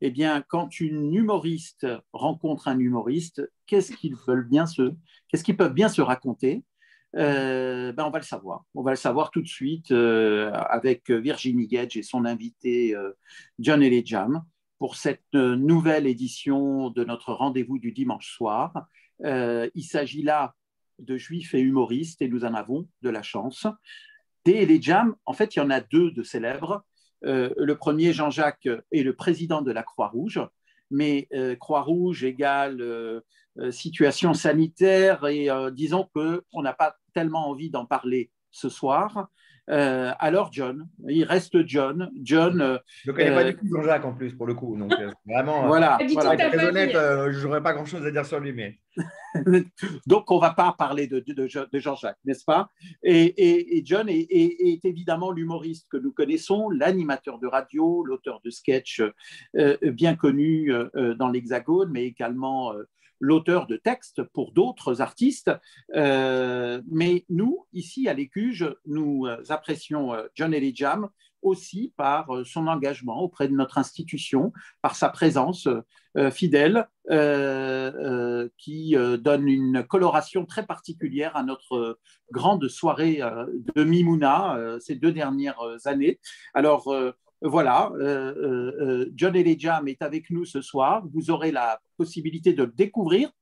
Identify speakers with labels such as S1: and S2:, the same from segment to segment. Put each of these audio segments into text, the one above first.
S1: eh bien, quand une humoriste rencontre un humoriste, qu'est-ce qu'ils peuvent bien se raconter? On va le savoir. On va le savoir tout de suite avec Virginie Gage et son invité John Elejam pour cette nouvelle édition de notre rendez-vous du dimanche soir. Il s'agit là de juifs et humoristes et nous en avons de la chance. Des Elejam, en fait, il y en a deux de célèbres. Le premier, Jean-Jacques, est le président de la Croix-Rouge, mais Croix-Rouge égale situation sanitaire et disons qu'on n'a pas tellement envie d'en parler ce soir. Alors John, il reste John. John,
S2: Je ne connais pas du tout Jean-Jacques en plus, pour le coup. Donc, vraiment,
S1: voilà,
S2: pour
S1: voilà.
S2: être très honnête, je n'aurais pas grand-chose à dire sur lui. Mais...
S1: Donc, on ne va pas parler de Jean-Jacques, n'est-ce pas? Et John est évidemment l'humoriste que nous connaissons, l'animateur de radio, l'auteur de sketchs bien connu dans l'Hexagone, mais également l'auteur de textes pour d'autres artistes. Mais nous, ici à l'Écuge, nous apprécions John Elejam aussi par son engagement auprès de notre institution, par sa présence fidèle qui donne une coloration très particulière à notre grande soirée de Mimouna ces 2 dernières années. Alors, voilà, John Elejam est avec nous ce soir. Vous aurez la possibilité de le découvrir,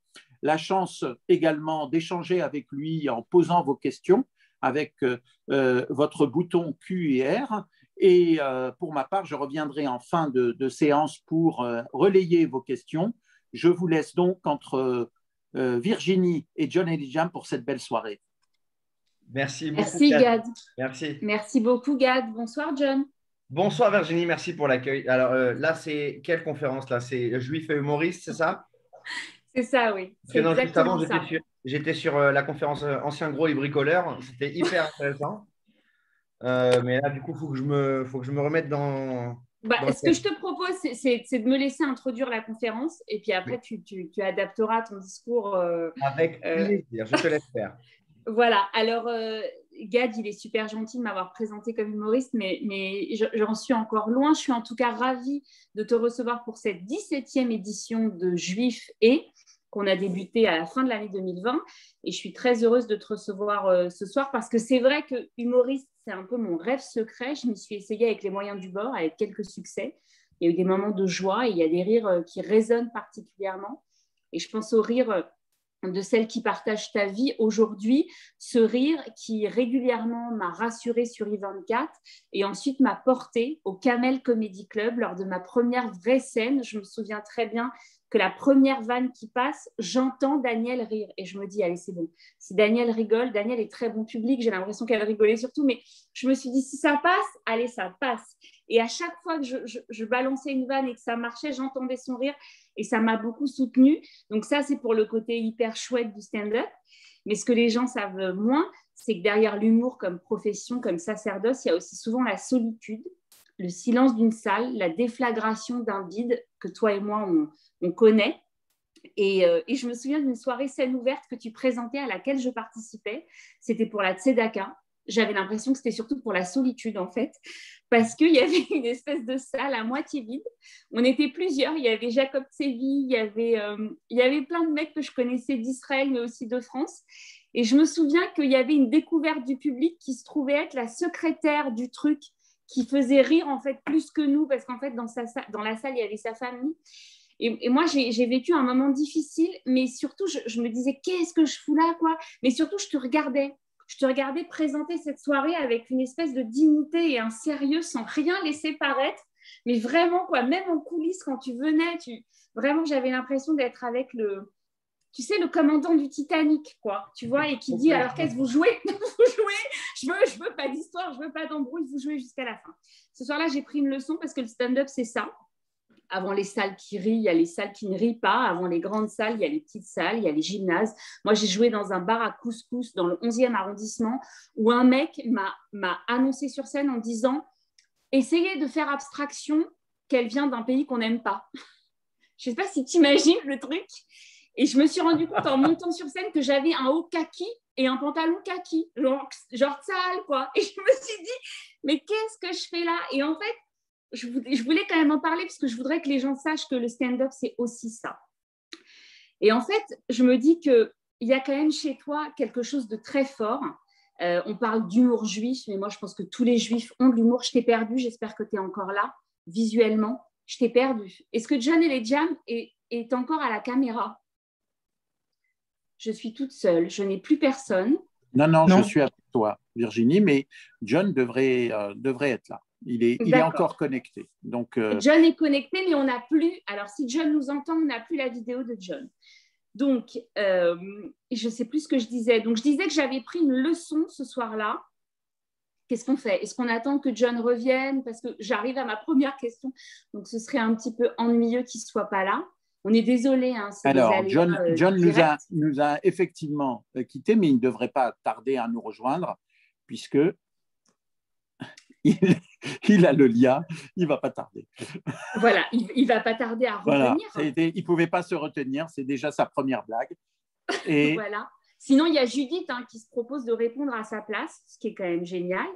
S1: la chance également d'échanger avec lui en posant vos questions avec votre bouton Q et R. Et pour ma part, je reviendrai en fin de séance pour relayer vos questions. Je vous laisse donc entre Virginie et John Elejam pour cette belle soirée.
S2: Merci beaucoup.
S3: Merci Gad.
S2: Merci.
S3: Merci beaucoup Gad. Bonsoir John.
S2: Bonsoir Virginie, merci pour l'accueil. Alors là, c'est quelle conférence là? C'est Juif et humoriste, c'est ça?
S3: C'est ça, oui.
S2: C'est non, juste avant, j'étais sur la conférence Ancien Gros et Bricoleur. C'était hyper intéressant. Mais là, du coup, il faut que je me remette dans
S3: ce que je te propose, c'est de me laisser introduire la conférence et puis après, tu adapteras ton discours.
S2: Avec plaisir, je te laisse faire.
S3: Voilà. Alors, Gad, il est super gentil de m'avoir présenté comme humoriste, mais j'en suis encore loin. Je suis en tout cas ravie de te recevoir pour cette 17e édition de Juifs et qu'on a débuté à la fin de l'année 2020. Et je suis très heureuse de te recevoir ce soir parce que c'est vrai que humoriste, c'est un peu mon rêve secret. Je m'y suis essayée avec les moyens du bord, avec quelques succès. Il y a eu des moments de joie et il y a des rires qui résonnent particulièrement. Et je pense aux rires de celle qui partage ta vie aujourd'hui, ce rire qui régulièrement m'a rassurée sur I24 et ensuite m'a portée au Kamel Comedy Club lors de ma première vraie scène. Je me souviens très bien que la première vanne qui passe, j'entends Daniel rire et je me dis, allez, c'est bon. Si Daniel rigole, Daniel est très bon public, j'ai l'impression qu'elle rigolait surtout, mais je me suis dit, si ça passe, allez, ça passe. Et à chaque fois que je balançais une vanne et que ça marchait, j'entendais son rire et ça m'a beaucoup soutenue. Donc ça, c'est pour le côté hyper chouette du stand-up. Mais ce que les gens savent moins, c'est que derrière l'humour comme profession, comme sacerdoce, il y a aussi souvent la solitude, le silence d'une salle, la déflagration d'un vide que toi et moi, on connaît. Et je me souviens d'une soirée scène ouverte que tu présentais à laquelle je participais. C'était pour la Tzedaka. J'avais l'impression que c'était surtout pour la solitude, en fait, parce qu'il y avait une espèce de salle à moitié vide. On était plusieurs. Il y avait Jacob Tsevi, il y avait plein de mecs que je connaissais d'Israël, mais aussi de France. Et je me souviens qu'il y avait une découverte du public qui se trouvait être la secrétaire du truc, qui faisait rire, en fait, plus que nous, parce qu'en fait, dans la salle, il y avait sa famille. Et moi, j'ai vécu un moment difficile, mais surtout, je me disais, qu'est-ce que je fous là, quoi? Mais surtout, je te regardais présenter cette soirée avec une espèce de dignité et un sérieux sans rien laisser paraître. Mais vraiment, quoi, même en coulisses, quand tu venais, vraiment, j'avais l'impression d'être avec le commandant du Titanic, quoi, tu vois, et qui dit, alors qu'est-ce que vous jouez? Vous jouez, je veux pas d'histoire, je veux pas d'embrouille, vous jouez jusqu'à la fin. Ce soir-là, j'ai pris une leçon parce que le stand-up, c'est ça. Avant les salles qui rient, il y a les salles qui ne rient pas. Avant les grandes salles, il y a les petites salles, il y a les gymnases. Moi, j'ai joué dans un bar à couscous dans le 11e arrondissement où un mec m'a annoncé sur scène en disant « Essayez de faire abstraction qu'elle vient d'un pays qu'on n'aime pas. » Je ne sais pas si tu imagines le truc. Et je me suis rendu compte en montant sur scène que j'avais un haut kaki et un pantalon kaki, genre sale, quoi. Et je me suis dit « Mais qu'est-ce que je fais là ?» Et en fait, je voulais quand même en parler parce que je voudrais que les gens sachent que le stand-up, c'est aussi ça. Et en fait, je me dis qu'il y a quand même chez toi quelque chose de très fort. On parle d'humour juif, mais moi, je pense que tous les juifs ont de l'humour. Je t'ai perdu, j'espère que tu es encore là, visuellement. Je t'ai perdu. Est-ce que John et les Jams est encore à la caméra? Je suis toute seule, je n'ai plus personne.
S1: Non, je suis avec toi, Virginie, mais John devrait être là. Il est encore connecté. Donc,
S3: John est connecté, mais on n'a plus. Alors, si John nous entend, on n'a plus la vidéo de John. Donc, je ne sais plus ce que je disais. Donc, je disais que j'avais pris une leçon ce soir-là. Qu'est-ce qu'on fait? Est-ce qu'on attend que John revienne? Parce que j'arrive à ma première question. Donc, ce serait un petit peu ennuyeux qu'il ne soit pas là. On est désolé. Hein,
S1: alors, John nous a effectivement quittés, mais il ne devrait pas tarder à nous rejoindre, puisque il a le lien, il ne va pas tarder.
S3: Voilà, il ne va pas tarder à revenir.
S1: Voilà, il ne pouvait pas se retenir, c'est déjà sa première blague. Et...
S3: voilà. Sinon, il y a Judith qui se propose de répondre à sa place, ce qui est quand même génial.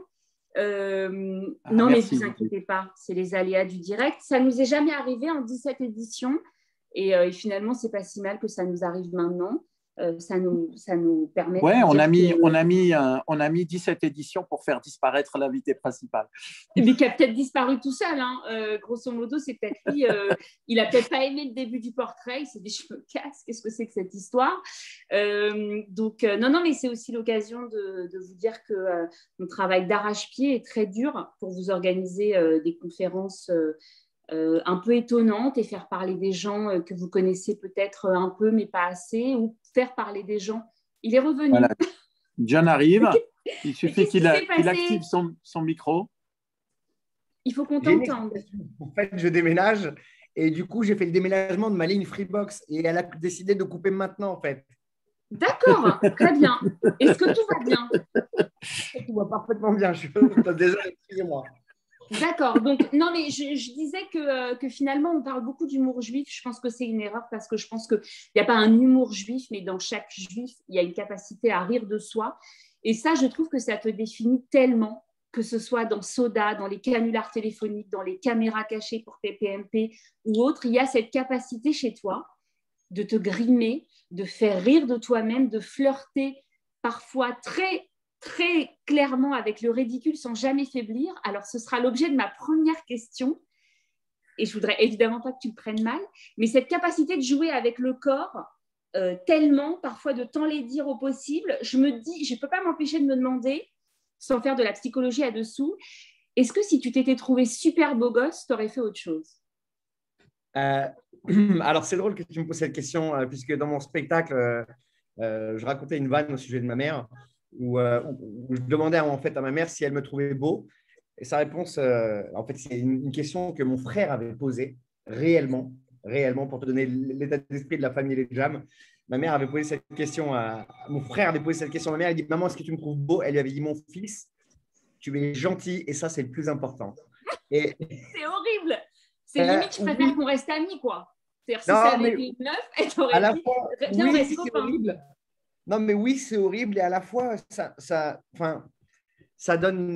S3: Non, mais ne vous inquiétez pas, c'est les aléas du direct. Ça ne nous est jamais arrivé en 17 éditions. Et finalement, ce n'est pas si mal que ça nous arrive maintenant. Ça nous permet
S1: de dire on a mis 17 éditions pour faire disparaître l'invité principal.
S3: Mais qui a peut-être disparu tout seul. Grosso modo, c'est peut-être lui. Il n'a peut-être pas aimé le début du portrait. Il s'est dit, je me casse. Qu'est-ce que c'est que cette histoire? Non, mais c'est aussi l'occasion de vous dire que mon travail d'arrache-pied est très dur pour vous organiser des conférences un peu étonnante et faire parler des gens que vous connaissez peut-être un peu mais pas assez, ou faire parler des gens. Il est revenu.
S1: Voilà. John arrive. Il suffit qu'il active son micro.
S3: Il faut qu'on t'entende.
S2: En fait, je déménage et du coup, j'ai fait le déménagement de ma ligne Freebox et elle a décidé de couper maintenant, en fait.
S3: D'accord, très bien. Est-ce que tout va bien?
S2: Tout va parfaitement bien. Je suis désolé, excusez-moi.
S3: D'accord. Donc, non, mais je disais que finalement, on parle beaucoup d'humour juif. Je pense que c'est une erreur parce que je pense qu'il n'y a pas un humour juif, mais dans chaque juif, il y a une capacité à rire de soi. Et ça, je trouve que ça te définit tellement, que ce soit dans Soda, dans les canulars téléphoniques, dans les caméras cachées pour tes PMP ou autres. Il y a cette capacité chez toi de te grimer, de faire rire de toi-même, de flirter parfois très clairement avec le ridicule sans jamais faiblir. Alors, ce sera l'objet de ma première question. Et je voudrais évidemment pas que tu le prennes mal, mais cette capacité de jouer avec le corps, tellement, parfois de t'enlaidir au possible, je me dis, je ne peux pas m'empêcher de me demander, sans faire de la psychologie à dessous, est-ce que si tu t'étais trouvé super beau gosse, tu aurais fait autre chose?
S2: Alors, c'est drôle que tu me poses cette question, puisque dans mon spectacle, je racontais une vanne au sujet de ma mère, où je demandais en fait à ma mère si elle me trouvait beau. Et sa réponse, en fait, c'est une question que mon frère avait posée réellement, pour te donner l'état d'esprit de la famille Les Jams. Ma mère avait posé cette question mon frère avait posé cette question à ma mère. Il dit, maman, est-ce que tu me trouves beau? Elle lui avait dit, mon fils, tu es gentil et ça, c'est le plus important.
S3: C'est horrible. C'est limite, je préfère qu'on reste amis, quoi. C'est-à-dire, si ça avait été une meuf, elle t'aurait dit, viens, on reste copains.
S2: Non, mais oui, c'est horrible et à la fois, ça donne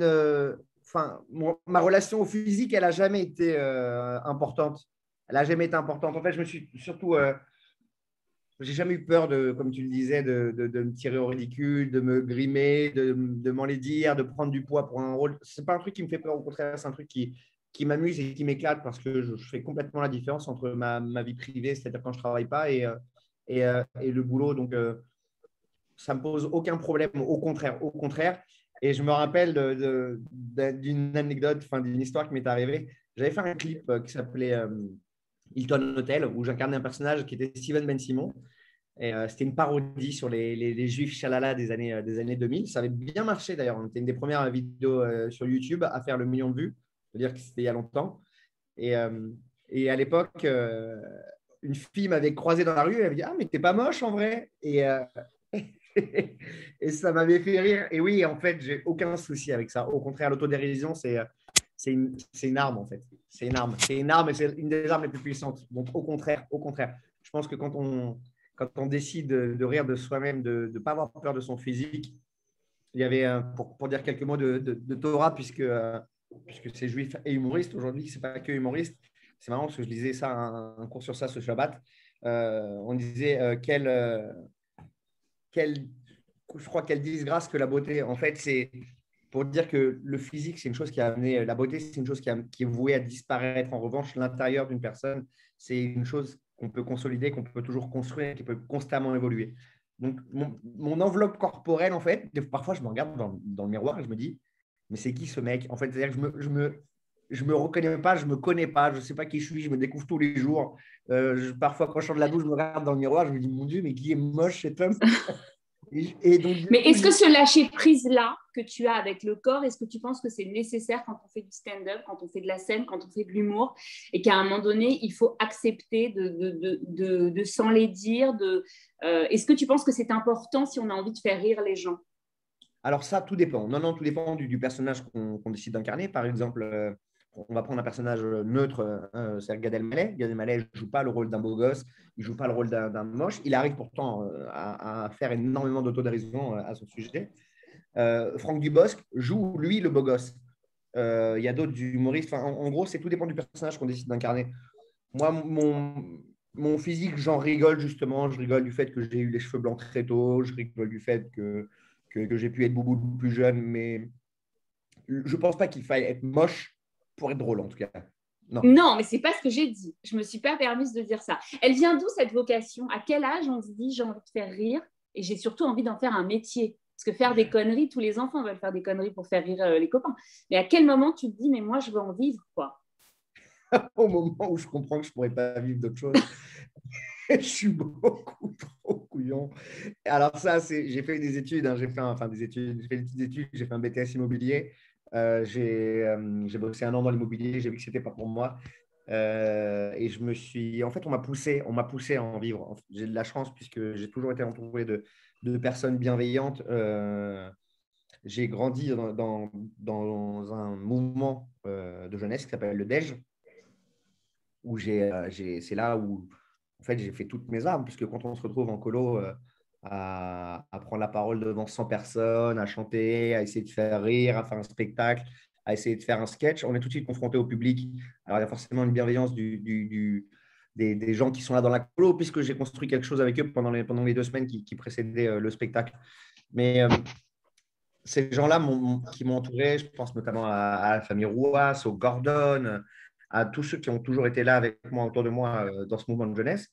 S2: ma relation au physique, elle n'a jamais été importante. Elle n'a jamais été importante. En fait, je me suis surtout… j'ai jamais eu peur, comme tu le disais, de me tirer au ridicule, de me grimer, de m'enlaidir, de prendre du poids pour un rôle. Ce n'est pas un truc qui me fait peur, au contraire, c'est un truc qui m'amuse et qui m'éclate parce que je fais complètement la différence entre ma vie privée, c'est-à-dire quand je ne travaille pas, et le boulot. Donc, ça ne me pose aucun problème, au contraire. Et je me rappelle d'une anecdote, d'une histoire qui m'est arrivée. J'avais fait un clip qui s'appelait Hilton Hotel, où j'incarnais un personnage qui était Steven Ben Simon. Et c'était une parodie sur les juifs chalala des années 2000. Ça avait bien marché d'ailleurs. C'était une des premières vidéos sur YouTube à faire le million de vues. C'est-à-dire que c'était il y a longtemps. Et à l'époque, une fille m'avait croisé dans la rue. Elle m'avait dit, ah, mais t'es pas moche en vrai. Et ça m'avait fait rire. Et oui, en fait, j'ai aucun souci avec ça. Au contraire, l'autodérision, c'est une arme, en fait. C'est une arme et c'est une des armes les plus puissantes. Donc, au contraire. Je pense que quand on décide de rire de soi-même, de ne pas avoir peur de son physique, il y avait, pour dire quelques mots de Torah, puisque puisque c'est juif et humoriste aujourd'hui, c'est pas que humoriste. C'est marrant parce que je lisais ça, un cours sur ça ce Shabbat. On disait je crois quelle disgrâce que la beauté. En fait, c'est pour dire que le physique, c'est une chose qui a amené, la beauté, c'est une chose qui est vouée à disparaître. En revanche, l'intérieur d'une personne, c'est une chose qu'on peut consolider, qu'on peut toujours construire, qui peut constamment évoluer. Donc, mon enveloppe corporelle, en fait, parfois, je me regarde dans le miroir et je me dis, mais c'est qui ce mec? En fait, c'est-à-dire que je me reconnais pas, je me connais pas, je ne sais pas qui je suis, je me découvre tous les jours. Parfois, quand je sors de la douche, je me regarde dans le miroir, je me dis, mon Dieu, mais qui est moche cet homme? Et donc,
S3: Mais est-ce que ce lâcher-prise-là que tu as avec le corps, est-ce que tu penses que c'est nécessaire quand on fait du stand-up, quand on fait de la scène, quand on fait de l'humour, et qu'à un moment donné, il faut accepter de s'enlaidir est-ce que tu penses que c'est important si on a envie de faire rire les gens?
S2: alors ça, tout dépend. Non, non, tout dépend du personnage qu'on décide d'incarner. Par exemple, on va prendre un personnage neutre, c'est Gad Elmaleh. Gad Elmaleh ne joue pas le rôle d'un beau gosse, il ne joue pas le rôle d'un moche. Il arrive pourtant à faire énormément d'autodérision à son sujet. Franck Dubosc joue, lui, le beau gosse. Il y a d'autres humoristes. Enfin, en gros, c'est tout dépend du personnage qu'on décide d'incarner. Moi, mon physique, j'en rigole justement. Je rigole du fait que j'ai eu les cheveux blancs très tôt. Je rigole du fait que j'ai pu être boubou plus jeune. Mais je ne pense pas qu'il faille être moche pour être drôle, en tout cas. Non.
S3: Non, mais c'est pas ce que j'ai dit. Je me suis pas permise de dire ça. Elle vient d'où cette vocation? À quel âge on se dit j'ai envie de faire rire et j'ai surtout envie d'en faire un métier? Parce que faire des conneries, tous les enfants veulent faire des conneries pour faire rire les copains. Mais à quel moment tu te dis mais moi je veux en vivre quoi?
S2: Au moment où je comprends que je ne pourrais pas vivre d'autre chose. Je suis beaucoup trop couillon. Alors ça, j'ai fait des études, hein, j'ai fait des petites études, j'ai fait un BTS immobilier. J'ai bossé un an dans l'immobilier, j'ai vu que c'était pas pour moi. Et en fait, on m'a poussé à en vivre. J'ai de la chance puisque j'ai toujours été entouré de personnes bienveillantes. J'ai grandi dans un mouvement de jeunesse qui s'appelle le DEJ, où c'est là où en fait, j'ai fait toutes mes armes, puisque quand on se retrouve en colo à prendre la parole devant 100 personnes, à chanter, à essayer de faire rire, à faire un spectacle, à essayer de faire un sketch, on est tout de suite confronté au public. Alors, il y a forcément une bienveillance des gens qui sont là dans la colo, puisque j'ai construit quelque chose avec eux pendant les 2 semaines qui précédaient le spectacle. Mais ces gens-là qui m'ont entouré, je pense notamment à la famille Rouas, au Gordon, à tous ceux qui ont toujours été là avec moi, autour de moi, dans ce mouvement de jeunesse,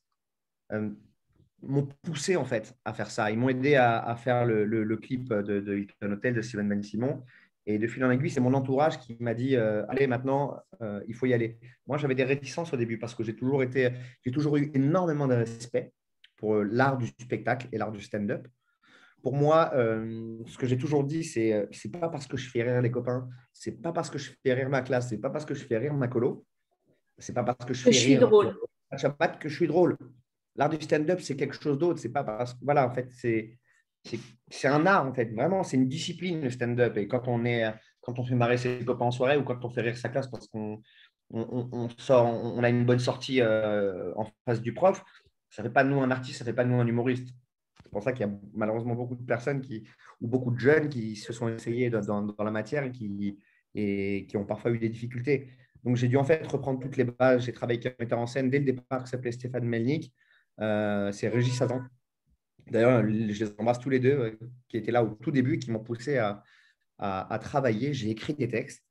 S2: m'ont poussé en fait à faire ça. Ils m'ont aidé à faire le clip de Hilton Hotel de Steven Ben Simon. Et de fil en aiguille, c'est mon entourage qui m'a dit allez, maintenant, il faut y aller. Moi, j'avais des réticences au début parce que j'ai toujours eu énormément de respect pour l'art du spectacle et l'art du stand-up. Pour moi, ce que j'ai toujours dit, c'est pas parce que je fais rire les copains, c'est pas parce que je fais rire ma classe, c'est pas parce que je fais rire ma colo, c'est pas parce que je
S3: Que
S2: fais
S3: je suis
S2: rire
S3: drôle.
S2: à Shabbat que je suis drôle. L'art du stand-up, c'est quelque chose d'autre. C'est pas parce que, voilà, en fait, c'est un art, en fait. Vraiment, c'est une discipline, le stand-up. Et quand on fait marrer ses copains en soirée ou quand on fait rire sa classe parce qu'on sort, on a une bonne sortie en face du prof, ça ne fait pas de nous un artiste, ça ne fait pas de nous un humoriste. C'est pour ça qu'il y a malheureusement beaucoup de personnes ou beaucoup de jeunes qui se sont essayés dans la matière et qui ont parfois eu des difficultés. Donc, j'ai dû en fait reprendre toutes les bases. J'ai travaillé avec un metteur en scène dès le départ qui s'appelait Stéphane Melnik. C'est Régis Sazan. D'ailleurs, je les embrasse tous les deux, qui étaient là au tout début et qui m'ont poussé à travailler. J'ai écrit des textes.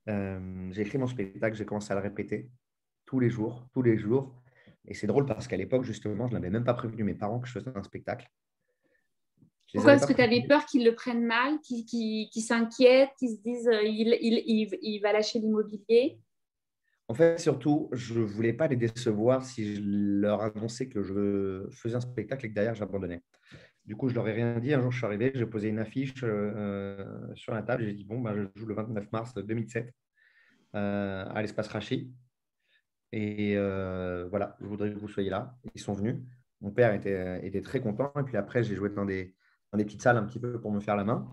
S2: J'ai écrit mon spectacle. J'ai commencé à le répéter tous les jours, tous les jours. Et c'est drôle parce qu'à l'époque, justement, je n'avais même pas prévenu mes parents que je faisais un spectacle.
S3: Pourquoi est-ce que tu avais peur qu'ils le prennent mal, qu'ils s'inquiètent, qu'ils se disent il va lâcher l'immobilier?
S2: En fait, surtout, je ne voulais pas les décevoir si je leur annonçais que je faisais un spectacle et que derrière, j'abandonnais. Du coup, je ne leur ai rien dit. Un jour, je suis arrivé, j'ai posé une affiche sur la table. J'ai dit, bon, ben, je joue le 29 mars 2007 à l'espace Rachi. Et voilà, je voudrais que vous soyez là. Ils sont venus. Mon père était très content. Et puis après, j'ai joué dans des petites salles un petit peu pour me faire la main.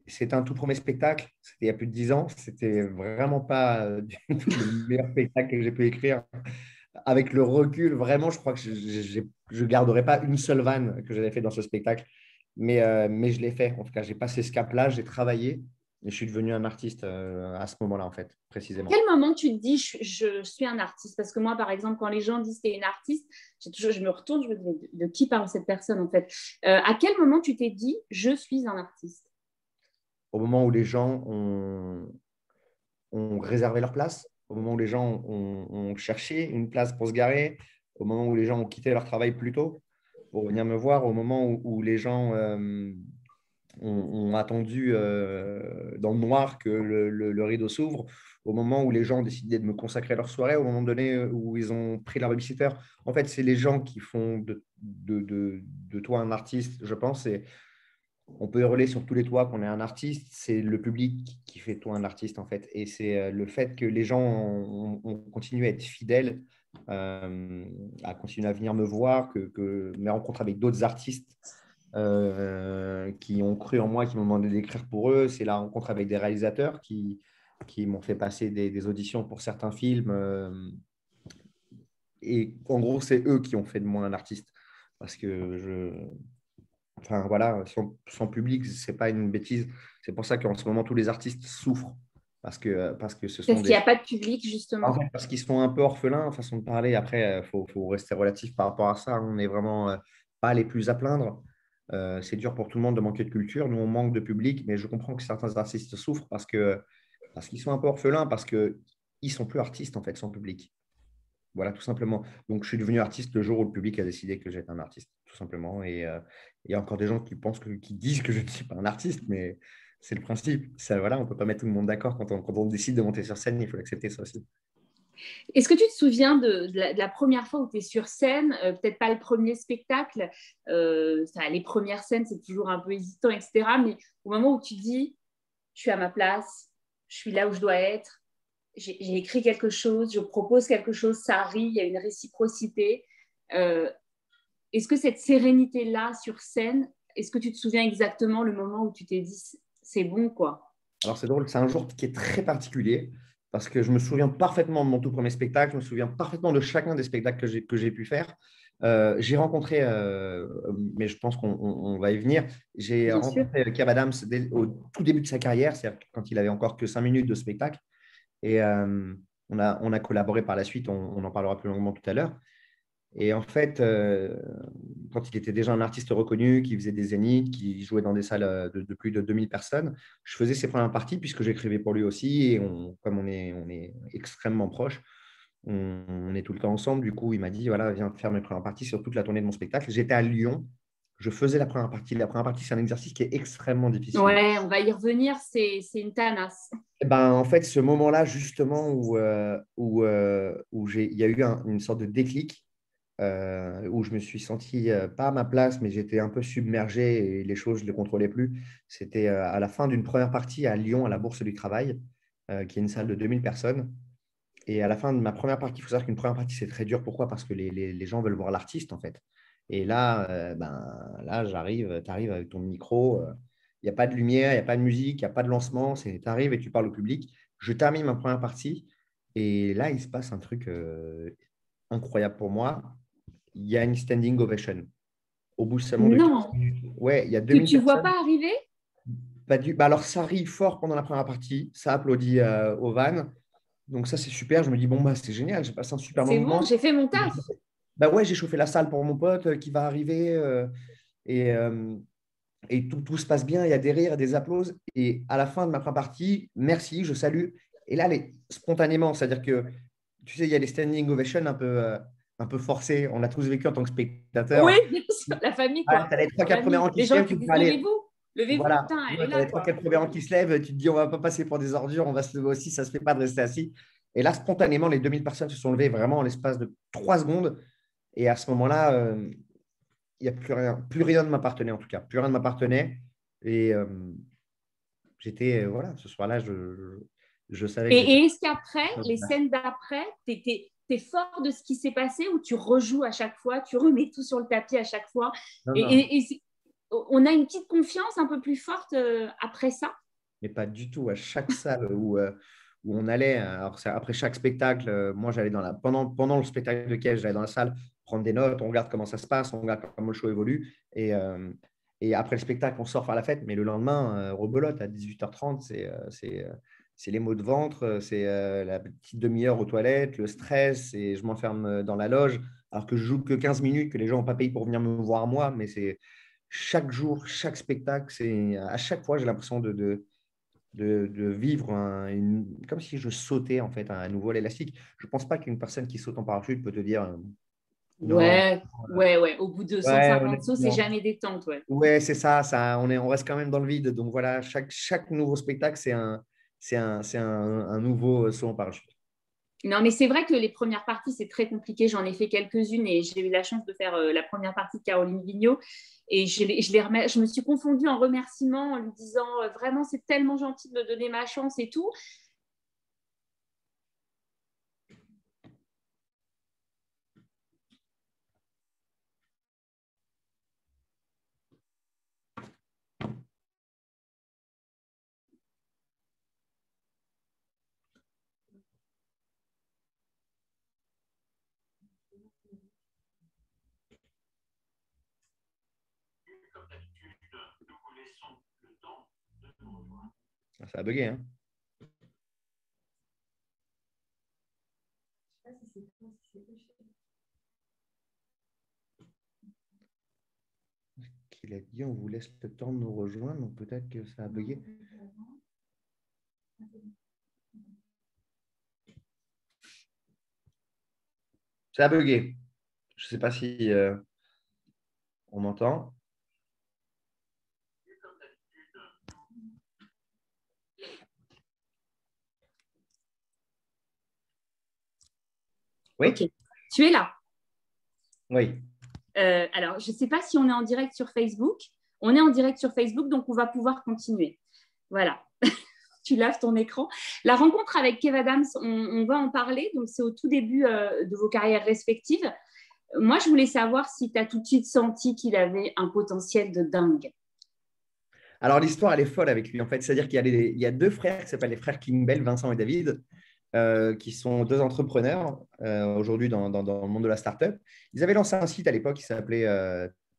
S2: C'était un tout premier spectacle. C'était il y a plus de 10 ans. C'était vraiment pas le meilleur spectacle que j'ai pu écrire. Avec le recul, vraiment, je crois que je ne garderai pas une seule vanne que j'avais fait dans ce spectacle. Mais je l'ai fait. En tout cas, j'ai passé ce cap-là, j'ai travaillé. Et je suis devenu un artiste à ce moment-là, en fait, précisément.
S3: À quel moment tu te dis je suis un artiste? Parce que moi, par exemple, quand les gens disent t'es une artiste, je me retourne, je me dis de qui parle cette personne en fait? À quel moment tu t'es dit je suis un artiste?
S2: Au moment où les gens ont réservé leur place, au moment où les gens ont cherché une place pour se garer, au moment où les gens ont quitté leur travail plus tôt pour venir me voir, au moment où les gens ont attendu dans le noir que le rideau s'ouvre, au moment où les gens ont décidé de me consacrer leur soirée, au moment donné où ils ont pris leur babysitter. En fait, c'est les gens qui font de toi un artiste, je pense. Et on peut hurler sur tous les toits qu'on est un artiste, c'est le public qui fait toi un artiste, en fait. Et c'est le fait que les gens ont continué à être fidèles, à continuer à venir me voir, que mes rencontres avec d'autres artistes qui ont cru en moi, qui m'ont demandé d'écrire pour eux. C'est la rencontre avec des réalisateurs qui m'ont fait passer des auditions pour certains films. Et en gros, c'est eux qui ont fait de moi un artiste. Parce que enfin voilà, sans public, c'est pas une bêtise. C'est pour ça qu'en ce moment, tous les artistes souffrent. Parce que ce sont
S3: Parce qu'il n'y
S2: des.
S3: a pas de public,
S2: En
S3: justement.
S2: fait, parce qu'ils sont un peu orphelins, façon de parler. Après, faut rester relatif par rapport à ça. On n'est vraiment pas les plus à plaindre. C'est dur pour tout le monde de manquer de culture. Nous, on manque de public, mais je comprends que certains artistes souffrent parce qu'ils sont un peu orphelins, parce qu'ils ne sont plus artistes, en fait, sans public. Voilà, tout simplement. Donc, je suis devenu artiste le jour où le public a décidé que j'étais un artiste, tout simplement. Et il y a encore des gens qui disent que je ne suis pas un artiste, mais c'est le principe. Ça, voilà, on ne peut pas mettre tout le monde d'accord quand on décide de monter sur scène, il faut accepter ça aussi.
S3: Est-ce que tu te souviens de la première fois où tu es sur scène, peut-être pas le premier spectacle, les premières scènes, c'est toujours un peu hésitant, etc. Mais au moment où tu dis, je suis à ma place, je suis là où je dois être, j'ai écrit quelque chose, je propose quelque chose, ça arrive, il y a une réciprocité. Est-ce que cette sérénité-là sur scène, est-ce que tu te souviens exactement le moment où tu t'es dit, c'est bon, quoi?
S2: Alors, c'est drôle, c'est un jour qui est très particulier parce que je me souviens parfaitement de mon tout premier spectacle, je me souviens parfaitement de chacun des spectacles que j'ai pu faire. J'ai rencontré, mais je pense qu'on va y venir, j'ai
S3: Bien sûr.
S2: rencontré Kev Adams au tout début de sa carrière, c'est-à-dire quand il avait encore que 5 minutes de spectacle. Et on a collaboré par la suite, on en parlera plus longuement tout à l'heure. Et en fait, quand il était déjà un artiste reconnu, qui faisait des zéniths, qui jouait dans des salles de plus de 2000 personnes, je faisais ses premières parties puisque j'écrivais pour lui aussi. Et comme on est extrêmement proches, on est tout le temps ensemble. Du coup, il m'a dit, voilà, viens faire mes premières parties sur toute la tournée de mon spectacle. J'étais à Lyon, je faisais la première partie. La première partie, c'est un exercice qui est extrêmement difficile.
S3: Ouais, on va y revenir, c'est une tanasse.
S2: Eh ben, en fait, ce moment-là, justement, il y a eu une sorte de déclic où je me suis senti pas à ma place, mais j'étais un peu submergé et les choses, je ne les contrôlais plus. C'était à la fin d'une première partie à Lyon, à la Bourse du Travail, qui est une salle de 2000 personnes. Et à la fin de ma première partie, il faut savoir qu'une première partie, c'est très dur. Pourquoi? Parce que les gens veulent voir l'artiste, en fait. Et là, là j'arrive, tu arrives avec ton micro. Il n'y a pas de lumière, il n'y a pas de musique, il n'y a pas de lancement. Tu arrives et tu parles au public. Je termine ma première partie. Et là, il se passe un truc incroyable pour moi. Il y a une standing ovation. Au bout seulement de 15
S3: Non,
S2: minutes. Ouais, il y a
S3: que
S2: 2000
S3: tu vois
S2: personnes.
S3: pas arriver?
S2: Alors, ça rit fort pendant la première partie. Ça applaudit au van. Donc, ça, c'est super. Je me dis, bon, bah, c'est génial. J'ai passé un super
S3: C'est bon,
S2: moment.
S3: j'ai fait mon taf.
S2: Bah ouais, j'ai chauffé la salle pour mon pote qui va arriver. Et, euh, et tout se passe bien. Il y a des rires, des applauses. Et à la fin de ma première partie, merci, je salue. Et là, spontanément, c'est-à-dire que, tu sais, il y a les standing ovations un peu forcés. On l'a tous vécu en tant que
S3: Oui,
S2: spectateur.
S3: bien sûr, la famille,
S2: Ah,
S3: quoi.
S2: tu as les
S3: La
S2: 3-4 premiers
S3: famille.
S2: rangs qui
S3: Les
S2: se
S3: gens
S2: lèvent,
S3: qui
S2: tu te dis,
S3: disent
S2: allez,
S3: levez-vous,
S2: voilà.
S3: putain, elle est
S2: Ouais, tu as
S3: là,
S2: les
S3: quoi.
S2: 3-4 premiers rangs qui se lèvent, tu te dis, on va pas passer pour des ordures, on va se lever aussi, ça se fait pas de rester assis. Et là, spontanément, les 2000 personnes se sont levées vraiment en l'espace de 3 secondes. Et à ce moment-là, il n'y a plus rien. Plus rien ne m'appartenait, en tout cas. Plus rien ne m'appartenait. Et j'étais, voilà, ce soir-là, je savais que j'étais.
S3: Et est-ce qu'après, les scènes d'après, t'es fort de ce qui s'est passé ou tu rejoues à chaque fois, tu remets tout sur le tapis à chaque fois
S2: Non, non,
S3: et on a une petite confiance un peu plus forte après ça?
S2: mais pas du tout. À chaque salle où on allait, alors après chaque spectacle, moi, j'allais pendant le spectacle de Kev, j'allais dans la salle prendre des notes, on regarde comment ça se passe, on regarde comment le show évolue. Et Et après le spectacle, on sort faire la fête, mais le lendemain, rebelote à 18h30, c'est les maux de ventre, c'est la petite demi-heure aux toilettes, le stress, et je m'enferme dans la loge, alors que je joue que 15 minutes, que les gens n'ont pas payé pour venir me voir moi, mais c'est chaque jour, chaque spectacle, à chaque fois, j'ai l'impression de vivre comme si je sautais en fait un nouveau élastique. Je ne pense pas qu'une personne qui saute en parachute peut te dire non,
S3: Ouais, ouais, ouais. Au bout de
S2: ouais,
S3: 150 sauts, c'est
S2: honnêtement.
S3: jamais détente, ouais.
S2: Ouais, c'est ça, on reste quand même dans le vide. Donc voilà, chaque nouveau spectacle, c'est un nouveau saut en parachute.
S3: Non, mais c'est vrai que les premières parties, c'est très compliqué. J'en ai fait quelques-unes et j'ai eu la chance de faire la première partie de Caroline Vigneault. Et je me suis confondue en remerciements en lui disant vraiment, c'est tellement gentil de me donner ma chance et tout.
S2: Ça a bugué, hein? Qu'il a dit, on vous laisse le temps de nous rejoindre, donc peut-être que ça a bugué. Ça a bugué. Je ne sais pas si on m'entend. Oui.
S3: Ok, tu es là.
S2: Oui.
S3: Alors, je ne sais pas si on est en direct sur Facebook. On est en direct sur Facebook, donc on va pouvoir continuer. Voilà. Tu laves ton écran. La rencontre avec Kev Adams, on va en parler. Donc, c'est au tout début de vos carrières respectives. Moi, je voulais savoir si tu as tout de suite senti qu'il avait un potentiel de dingue.
S2: Alors, l'histoire, elle est folle avec lui, en fait. C'est-à-dire qu'il y a deux frères qui s'appellent les frères Kimbell, Vincent et David, qui sont deux entrepreneurs aujourd'hui dans le monde de la startup. Ils avaient lancé un site à l'époque qui s'appelait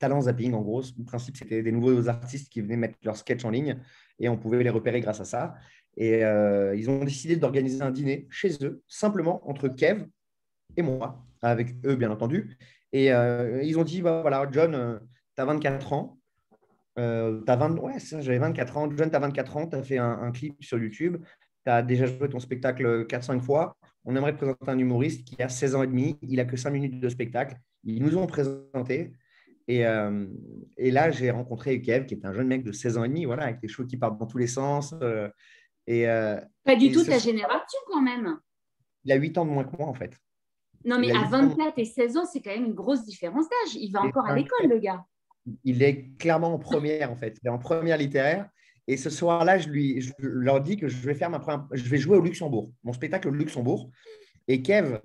S2: Talent Zapping. En gros, le principe, c'était des nouveaux artistes qui venaient mettre leurs sketchs en ligne et on pouvait les repérer grâce à ça. Et ils ont décidé d'organiser un dîner chez eux, simplement entre Kev et moi, avec eux, bien entendu. Et ils ont dit, bah, voilà, John, tu as 24 ans. Ouais, j'avais 24 ans. John, tu as 24 ans, tu as fait un clip sur YouTube, tu as déjà joué ton spectacle 4-5 fois. On aimerait te présenter un humoriste qui a 16 ans et demi, il a que 5 minutes de spectacle. Ils nous ont présenté. Et là, j'ai rencontré Kev, qui est un jeune mec de 16 ans et demi, voilà, avec les cheveux qui partent dans tous les sens. Et, euh,
S3: Pas du
S2: et
S3: tout
S2: ce
S3: ta
S2: soir,
S3: génération quand même.
S2: il a 8 ans de moins que moi, en fait.
S3: Non,
S2: Il
S3: mais
S2: a
S3: à
S2: 8 ans de
S3: 24 et 16 ans, c'est quand même une grosse différence d'âge. Il va encore à l'école,
S2: moins.
S3: le gars.
S2: Il est clairement en première, en fait. Il est en première littéraire. Et ce soir-là, je leur dis que je vais faire je vais jouer au Luxembourg, mon spectacle au Luxembourg. Et Kev,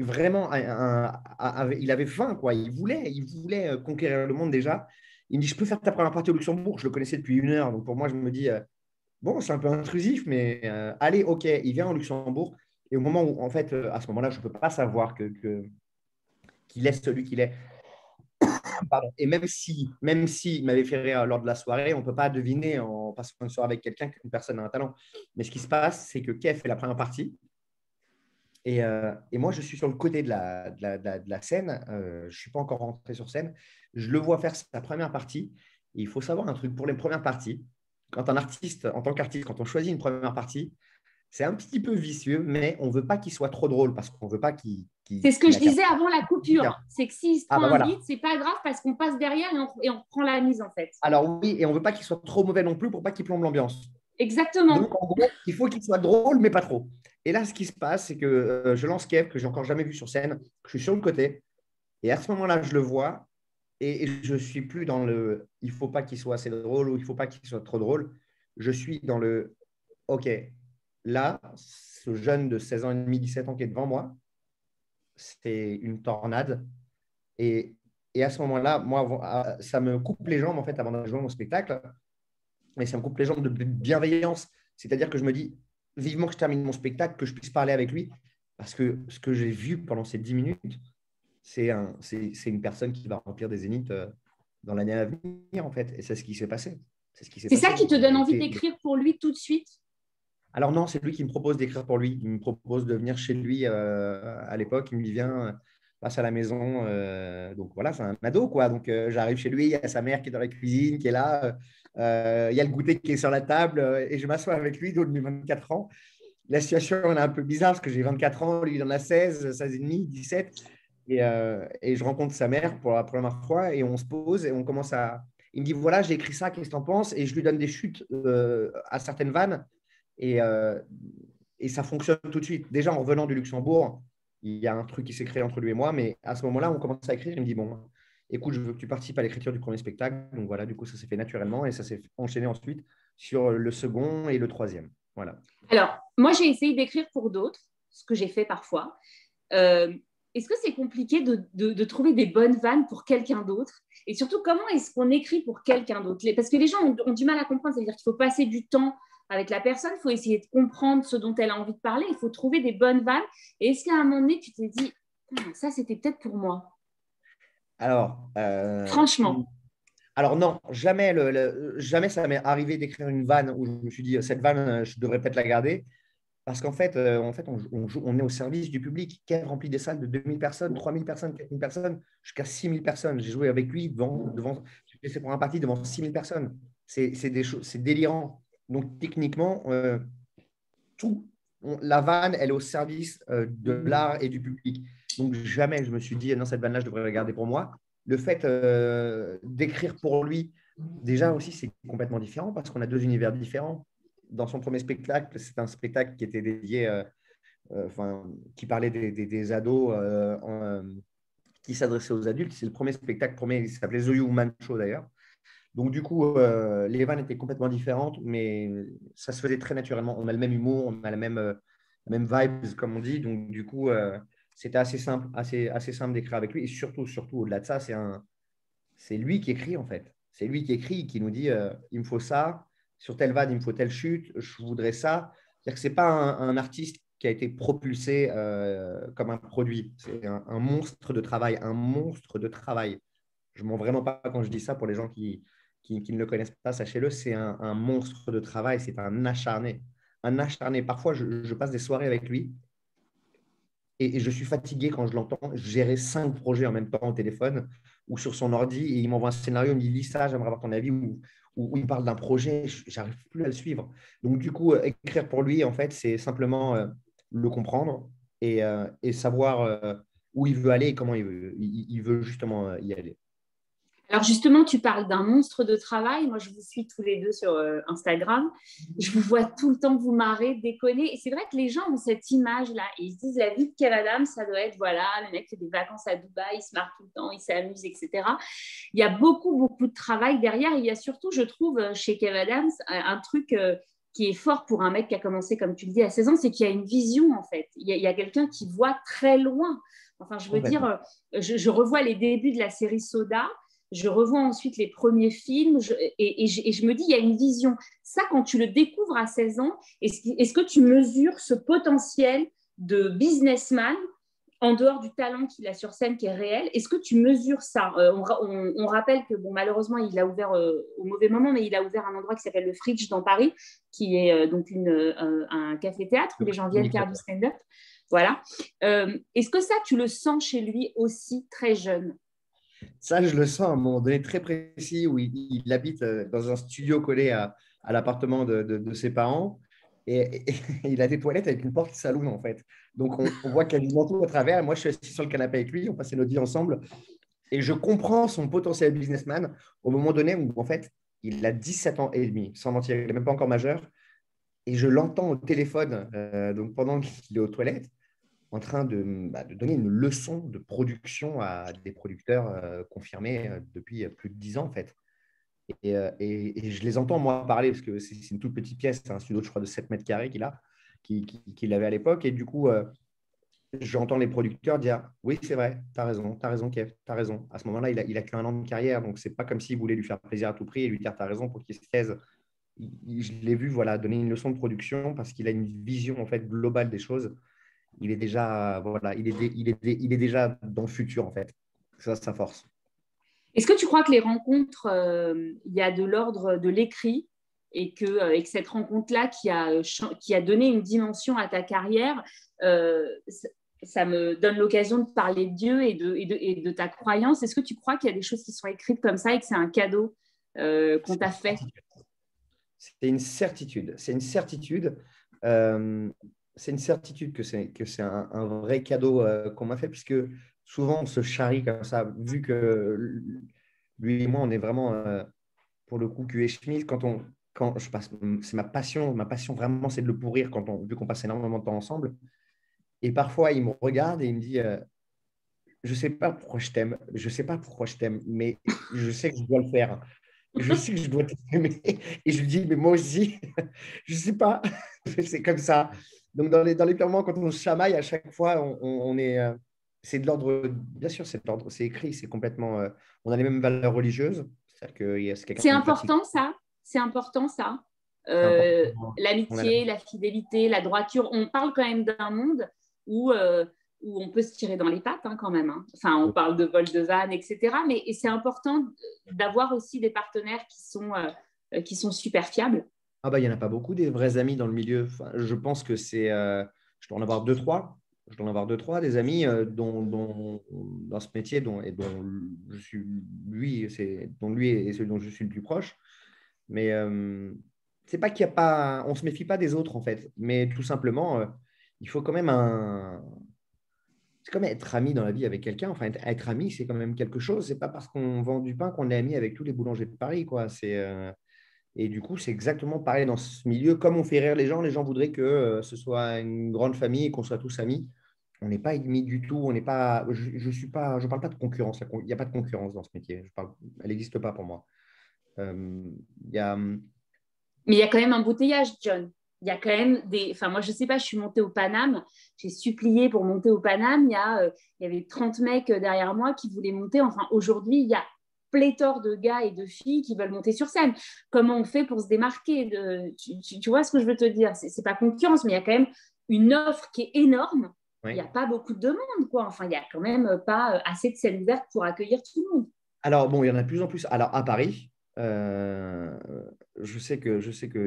S2: vraiment, il avait faim, quoi. Il voulait conquérir le monde déjà. Il me dit, je peux faire ta première partie au Luxembourg. Je le connaissais depuis 1 heure. Donc pour moi, je me dis, bon, c'est un peu intrusif, mais allez, OK. Il vient au Luxembourg. Et au moment où, en fait, à ce moment-là, je ne peux pas savoir qu'il est celui qu'il est. Pardon. Et même si il m'avait fait rire lors de la soirée, on ne peut pas deviner en passant une soirée avec quelqu'un qu'une personne a un talent. Mais ce qui se passe, c'est que Kev fait la première partie. Et moi, je suis sur le côté de la scène. Je ne suis pas encore rentré sur scène. Je le vois faire sa première partie. Et il faut savoir un truc pour les premières parties. Quand un artiste, en tant qu'artiste, quand on choisit une première partie, c'est un petit peu vicieux, mais on ne veut pas qu'il soit trop drôle parce qu'on ne veut pas
S3: C'est ce que je
S2: accapare.
S3: disais avant la coupure. C'est que s'il se
S2: Ah
S3: prend
S2: bah
S3: un
S2: voilà.
S3: beat, c'est pas grave parce qu'on passe derrière et on reprend la mise en fait.
S2: Alors oui, et on ne veut pas qu'il soit trop mauvais non plus pour pas qu'il plombe l'ambiance.
S3: Exactement.
S2: Donc, en gros, il faut qu'il soit drôle, mais pas trop. Et là, ce qui se passe, c'est que je lance Kev, que j'ai encore jamais vu sur scène. Je suis sur le côté. Et à ce moment-là, je le vois. Et je ne suis plus dans le il ne faut pas qu'il soit assez drôle ou il ne faut pas qu'il soit trop drôle. Je suis dans le OK, là, ce jeune de 16 ans et demi, 17 ans qui est devant moi, c'est une tornade. Et à ce moment-là, moi, ça me coupe les jambes en fait avant de jouer mon spectacle. Mais ça me coupe les jambes de bienveillance. C'est-à-dire que je me dis, vivement que je termine mon spectacle, que je puisse parler avec lui, parce que ce que j'ai vu pendant ces 10 minutes, c'est une personne qui va remplir des zéniths dans l'année à venir, en fait. Et c'est ce qui s'est passé. C'est ce qui s'est
S3: C'est ça
S2: passé.
S3: qui te donne envie d'écrire pour lui tout de suite?
S2: Alors non, c'est lui qui me propose d'écrire pour lui. Il me propose de venir chez lui à l'époque. Il me dit, viens, passe à la maison. Donc voilà, c'est un ado, quoi. Donc j'arrive chez lui, il y a sa mère qui est dans la cuisine, qui est là. Il y a le goûter qui est sur la table et je m'assois avec lui, donc de 24 ans. La situation elle est un peu bizarre parce que j'ai 24 ans, lui il en a 16 et demi, 17. Et je rencontre sa mère pour la première fois et on se pose et on commence à… Il me dit, voilà, j'ai écrit ça, qu'est-ce que tu en penses? Et je lui donne des chutes à certaines vannes. Et, euh, et ça fonctionne tout de suite. Déjà, en revenant du Luxembourg, il y a un truc qui s'est créé entre lui et moi, mais à ce moment-là, on commence à écrire. Il me dit, bon, écoute, je veux que tu participes à l'écriture du premier spectacle. Donc voilà, du coup, ça s'est fait naturellement et ça s'est enchaîné ensuite sur le second et le troisième. Voilà.
S3: Alors, moi, j'ai essayé d'écrire pour d'autres, ce que j'ai fait parfois. Est-ce que c'est compliqué de trouver des bonnes vannes pour quelqu'un d'autre? Et surtout, comment est-ce qu'on écrit pour quelqu'un d'autre? Parce que les gens ont du mal à comprendre. C'est-à-dire qu'il faut passer du temps avec la personne, il faut essayer de comprendre ce dont elle a envie de parler, il faut trouver des bonnes vannes. Et est-ce qu'à un moment donné, tu t'es dit, ça, c'était peut-être pour moi?
S2: Alors,
S3: Franchement.
S2: alors non, jamais, jamais ça m'est arrivé d'écrire une vanne où je me suis dit, cette vanne, je devrais peut-être la garder. Parce qu'en fait, on est au service du public. Qui remplit des salles de 2000 personnes, 3000 personnes, 4000 personnes, jusqu'à 6000 personnes. J'ai joué avec lui j'ai fait pour un parti devant 6000 personnes. C'est délirant. Donc, techniquement, la vanne, elle est au service de l'art et du public. Donc, jamais je me suis dit, non, cette vanne-là, je devrais la garder pour moi. Le fait d'écrire pour lui, déjà aussi, c'est complètement différent parce qu'on a deux univers différents. Dans son premier spectacle, c'est un spectacle qui était dédié, qui parlait des ados, qui s'adressait aux adultes. C'est le premier spectacle, il s'appelait The Human Show d'ailleurs. Donc, du coup, les vannes étaient complètement différentes, mais ça se faisait très naturellement. On a le même humour, on a la même vibes, comme on dit. Donc, du coup, c'était assez simple, assez simple d'écrire avec lui. Et surtout, au-delà de ça, c'est lui qui écrit, en fait. C'est lui qui écrit, qui nous dit il me faut ça, sur telle vanne, il me faut telle chute, je voudrais ça. C'est-à-dire que ce n'est pas un artiste qui a été propulsé comme un produit. C'est un monstre de travail, un monstre de travail. Je ne mens vraiment pas quand je dis ça pour les gens qui ne le connaissent pas, sachez-le, c'est un monstre de travail, c'est un acharné. Un acharné. Parfois, je passe des soirées avec lui et je suis fatigué quand je l'entends gérer 5 projets en même temps au téléphone ou sur son ordi et il m'envoie un scénario, il me dit lis ça, j'aimerais avoir ton avis ou il parle d'un projet, j'arrive plus à le suivre. Donc du coup, écrire pour lui, en fait, c'est simplement le comprendre et savoir où il veut aller et comment il veut justement y aller.
S3: Alors justement, tu parles d'un monstre de travail. Moi, je vous suis tous les deux sur Instagram. Je vous vois tout le temps vous marrer, déconner. Et c'est vrai que les gens ont cette image-là. Et ils se disent, la vie de Kev Adams, ça doit être, voilà, le mec fait des vacances à Dubaï, il se marre tout le temps, il s'amuse, etc. Il y a beaucoup, beaucoup de travail derrière. Il y a surtout, je trouve, chez Kev Adams, un truc qui est fort pour un mec qui a commencé, comme tu le dis, à 16 ans, c'est qu'il y a une vision, en fait. Il y a quelqu'un qui voit très loin. Enfin, je veux dire, je revois les débuts de la série Soda. Je revois ensuite les premiers films et je me dis, il y a une vision. Ça, quand tu le découvres à 16 ans, est-ce que tu mesures ce potentiel de businessman en dehors du talent qu'il a sur scène qui est réel? Est-ce que tu mesures ça? On rappelle que, bon, malheureusement, il a ouvert au mauvais moment, mais il a ouvert un endroit qui s'appelle le Fridge dans Paris, qui est donc un café-théâtre où les gens viennent faire du stand-up. Voilà. Est-ce que ça, tu le sens chez lui aussi très jeune?
S2: Ça, je le sens à un moment donné très précis où il habite dans un studio collé à l'appartement de ses parents et il a des toilettes avec une porte saloon en fait. Donc, on voit quasiment tout à travers. Moi, je suis assis sur le canapé avec lui, on passait notre vie ensemble et je comprends son potentiel businessman au moment donné où en fait, il a 17 ans et demi, sans mentir, il n'est même pas encore majeur et je l'entends au téléphone donc pendant qu'il est aux toilettes en train de donner une leçon de production à des producteurs confirmés depuis plus de 10 ans, en fait. Et je les entends, moi, parler, parce que c'est une toute petite pièce, c'est un studio, je crois, de 7 mètres carrés qu'il avait à l'époque. Et du coup, j'entends les producteurs dire oui, c'est vrai, tu as raison, Kev, tu as raison. À ce moment-là, il a qu'un an de carrière, donc c'est pas comme s'il voulait lui faire plaisir à tout prix et lui dire tu as raison pour qu'il se taise. Je l'ai vu voilà, donner une leçon de production parce qu'il a une vision en fait, globale des choses. Il est déjà, voilà, il est déjà dans le futur, en fait. Ça, sa force.
S3: Est-ce que tu crois que les rencontres, il y a de l'ordre de l'écrit et que cette rencontre-là qui a donné une dimension à ta carrière, ça me donne l'occasion de parler de Dieu et de ta croyance. Est-ce que tu crois qu'il y a des choses qui sont écrites comme ça et que c'est un cadeau qu'on t'a fait?
S2: C'est une certitude. C'est une certitude. C'est une certitude que c'est un vrai cadeau qu'on m'a fait, puisque souvent on se charrie comme ça, vu que lui et moi, on est vraiment, pour le coup, cul et chemise. Quand je passe, c'est ma passion vraiment, c'est de le pourrir vu qu'on passe énormément de temps ensemble. Et parfois, il me regarde et il me dit je ne sais pas pourquoi je t'aime, mais je sais que je dois le faire. Je sais que je dois t'aimer. Et je lui dis, mais moi aussi, je ne sais pas. C'est comme ça. Donc, dans les pires moments, quand on se chamaille, à chaque fois, on est. C'est de l'ordre, bien sûr, c'est de l'ordre, c'est écrit, c'est complètement. On a les mêmes valeurs religieuses. C'est-à-dire que c'est quelqu'un
S3: C'est
S2: qui pratique.
S3: important, ça. C'est important, ça.
S2: C'est important.
S3: L'amitié, la fidélité, la droiture. On parle quand même d'un monde où on peut se tirer dans les pattes quand même. Enfin, on parle de vol de vanne, etc. Mais c'est important d'avoir aussi des partenaires qui sont super fiables.
S2: Ah bah, il n'y en a pas beaucoup des vrais amis dans le milieu. Enfin, je pense que je dois en avoir deux, trois. Je dois en avoir deux, trois des amis dans ce métier dont je suis dont lui est celui dont je suis le plus proche. Mais c'est pas qu'il y a pas, on se méfie pas des autres en fait, mais tout simplement, il faut quand même c'est comme être ami dans la vie avec quelqu'un. Enfin, être ami, c'est quand même quelque chose. C'est pas parce qu'on vend du pain qu'on est ami avec tous les boulangers de Paris, quoi. Et du coup, c'est exactement pareil dans ce milieu. Comme on fait rire les gens voudraient que ce soit une grande famille et qu'on soit tous amis. On n'est pas ennemis du tout. On n'est pas. Je parle pas de concurrence. Il n'y a pas de concurrence dans ce métier. Elle n'existe pas pour moi. Il y a.
S3: Mais il y a quand même un embouteillage, John. Il y a quand même des. Enfin, moi, je ne sais pas, je suis montée au Paname. J'ai supplié pour monter au Paname. Il y avait 30 mecs derrière moi qui voulaient monter. Enfin, aujourd'hui, il y a pléthore de gars et de filles qui veulent monter sur scène. Comment on fait pour se démarquer tu vois ce que je veux te dire? C'est pas concurrence, mais il y a quand même une offre qui est énorme.
S2: Oui.
S3: Il n'y a pas beaucoup de demandes, quoi. Enfin, il n'y a quand même pas assez de scènes ouvertes pour accueillir tout le monde.
S2: Alors, bon, il y en a de plus en plus. Alors, à Paris, je sais que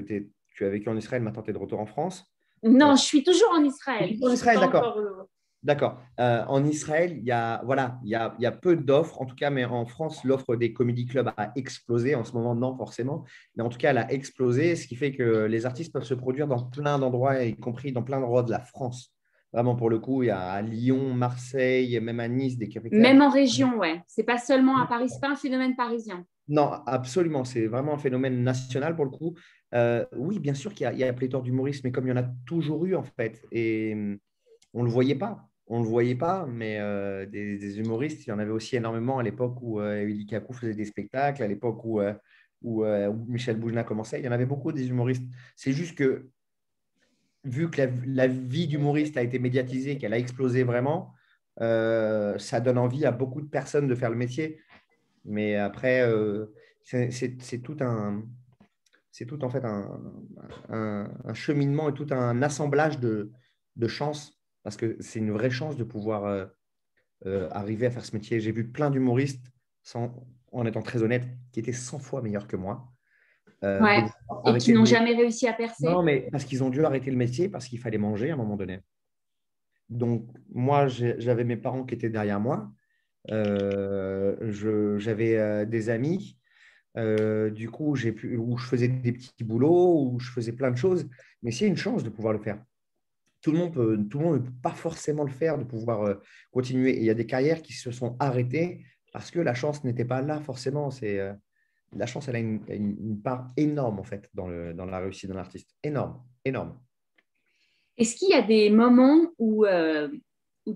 S2: tu as vécu en Israël, maintenant tu es de retour en France.
S3: Non, je suis toujours en Israël.
S2: En Israël, d'accord. D'accord. En Israël, il y a peu d'offres, en tout cas, mais en France, l'offre des comedy clubs a explosé. En ce moment, non, forcément. Mais en tout cas, elle a explosé, ce qui fait que les artistes peuvent se produire dans plein d'endroits, y compris dans plein d'endroits de la France. Vraiment, pour le coup, il y a à Lyon, Marseille, même à Nice, des capitales.
S3: Même en région, ouais. C'est pas seulement à Paris, c'est pas un phénomène parisien.
S2: Non, absolument. C'est vraiment un phénomène national pour le coup. Oui, bien sûr qu'il y a pléthore d'humoristes, mais comme il y en a toujours eu, en fait. Et on ne le voyait pas. On ne le voyait pas, mais des humoristes, il y en avait aussi énormément à l'époque où Willy Kakou faisait des spectacles, à l'époque où Michel Boujna commençait. Il y en avait beaucoup des humoristes. C'est juste que, vu que la vie d'humoriste a été médiatisée, qu'elle a explosé vraiment, ça donne envie à beaucoup de personnes de faire le métier. Mais après, c'est tout en fait un cheminement et tout un assemblage de chances, parce que c'est une vraie chance de pouvoir arriver à faire ce métier. J'ai vu plein d'humoristes, en étant très honnête, qui étaient 100 fois meilleurs que moi.
S3: Ouais. Et qui n'ont jamais réussi à percer.
S2: Non, mais parce qu'ils ont dû arrêter le métier, parce qu'il fallait manger à un moment donné. Donc, moi, j'avais mes parents qui étaient derrière moi. J'avais des amis, du coup, où je faisais des petits boulots, où je faisais plein de choses. Mais c'est une chance de pouvoir le faire. Tout le monde ne peut pas forcément le faire, de pouvoir continuer. Et il y a des carrières qui se sont arrêtées parce que la chance n'était pas là forcément. La chance, elle a une part énorme en fait dans la réussite d'un artiste. Énorme, énorme.
S3: Est-ce qu'il y a des moments où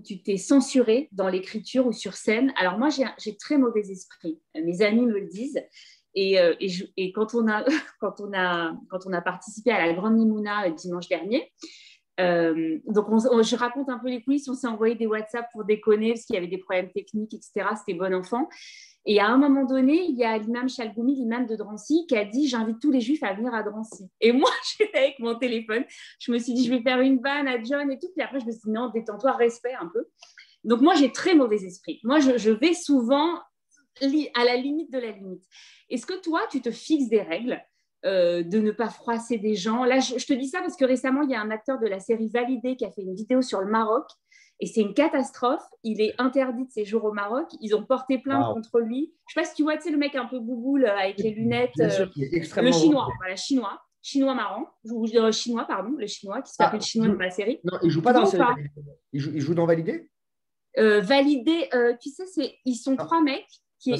S3: tu t'es censuré dans l'écriture ou sur scène? Alors moi, j'ai très mauvais esprit. Mes amis me le disent. Et quand on a participé à la Grande Mimouna dimanche dernier, donc je raconte un peu les coulisses. On s'est envoyé des WhatsApp pour déconner parce qu'il y avait des problèmes techniques, etc. C'était bon enfant. Et à un moment donné, il y a l'imam Chalgoumi, l'imam de Drancy, qui a dit « J'invite tous les juifs à venir à Drancy ». Et moi, j'étais avec mon téléphone. Je me suis dit « Je vais faire une vanne à John et tout ». Puis après, je me suis dit « Non, détends-toi, respect un peu ». Donc moi, j'ai très mauvais esprit. Moi, je vais souvent à la limite de la limite. Est-ce que toi, tu te fixes des règles de ne pas froisser des gens? Là, je te dis ça parce que récemment, il y a un acteur de la série Validé qui a fait une vidéo sur le Maroc et c'est une catastrophe. Il est interdit de séjour au Maroc. Ils ont porté plainte contre lui. Je ne sais pas si tu vois, tu sais, le mec un peu bouboule avec les lunettes.
S2: Bien sûr, qui est
S3: le
S2: extrêmement
S3: chinois, voilà, chinois marrant. Chinois, pardon, le chinois qui s'appelle chinois dans la série.
S2: Non, il joue pas dans la série Validé. Il joue dans Validé.
S3: Validé, tu sais, ils sont trois mecs. Il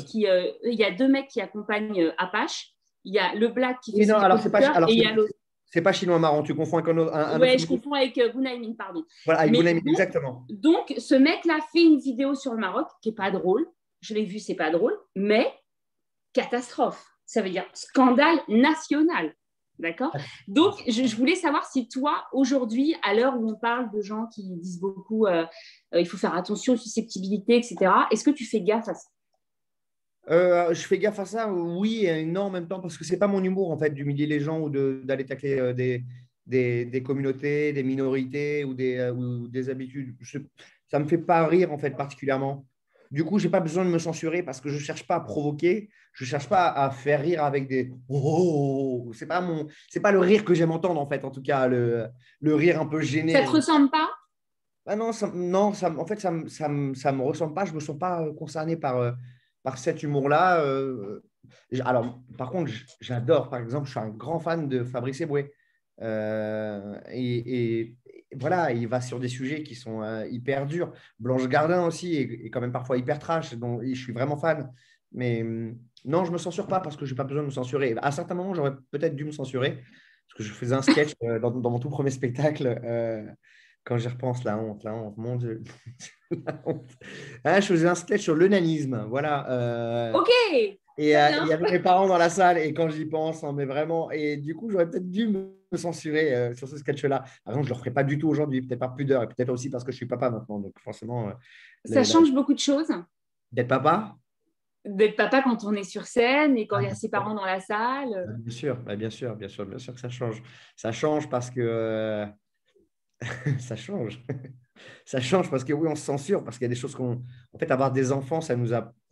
S3: y a deux mecs qui accompagnent Apache. Il y a le black qui fait
S2: non, alors c'est pas,
S3: et il y a l'autre.
S2: C'est pas chinois marrant, tu confonds avec un autre.
S3: Ouais, je confonds avec Bunaimin, pardon.
S2: Voilà, avec Bunaimin, exactement.
S3: Donc, ce mec-là fait une vidéo sur le Maroc qui n'est pas drôle. Je l'ai vu, c'est pas drôle, mais catastrophe. Ça veut dire scandale national. D'accord? Donc, je voulais savoir si toi, aujourd'hui, à l'heure où on parle de gens qui disent beaucoup il faut faire attention aux susceptibilités, etc., est-ce que tu fais gaffe à ça?
S2: Je fais gaffe à ça, oui et non en même temps, parce que ce n'est pas mon humour, en fait, d'humilier les gens ou d'aller tacler des communautés, des minorités ou des habitudes. Ça ne me fait pas rire, en fait, particulièrement. Du coup, je n'ai pas besoin de me censurer parce que je ne cherche pas à provoquer, je ne cherche pas à faire rire avec des « oh ». Ce n'est pas le rire que j'aime entendre, en fait, en tout cas, le rire un peu gêné.
S3: Ça ne te ressemble pas?
S2: Ah non, en fait, ça me ressemble pas. Je ne me sens pas concerné par cet humour-là. Alors, par contre, j'adore, par exemple, je suis un grand fan de Fabrice Eboué. Et voilà, il va sur des sujets qui sont hyper durs. Blanche Gardin aussi est quand même parfois hyper trash, donc je suis vraiment fan. Mais non, je ne me censure pas parce que je n'ai pas besoin de me censurer. À certains moments, j'aurais peut-être dû me censurer parce que je faisais un sketch dans mon tout premier spectacle. Quand j'y repense, la honte, mon Dieu. La honte. Ah, je faisais un sketch sur l'onanisme, voilà.
S3: Ok.
S2: Et il y avait mes parents dans la salle, et quand j'y pense, hein, mais vraiment, et du coup, j'aurais peut-être dû me censurer sur ce sketch-là. Par contre, je ne le ferai pas du tout aujourd'hui, peut-être par pudeur, et peut-être aussi parce que je suis papa maintenant. Donc, forcément.
S3: Ça change beaucoup de choses.
S2: D'être papa?
S3: D'être papa quand on est sur scène et quand il y a ses parents dans la salle.
S2: Bien sûr, bien sûr que ça change. Ça change parce que. Ça change. Ça change parce que oui, on se censure, parce qu'il y a des choses qu'on… En fait, avoir des enfants,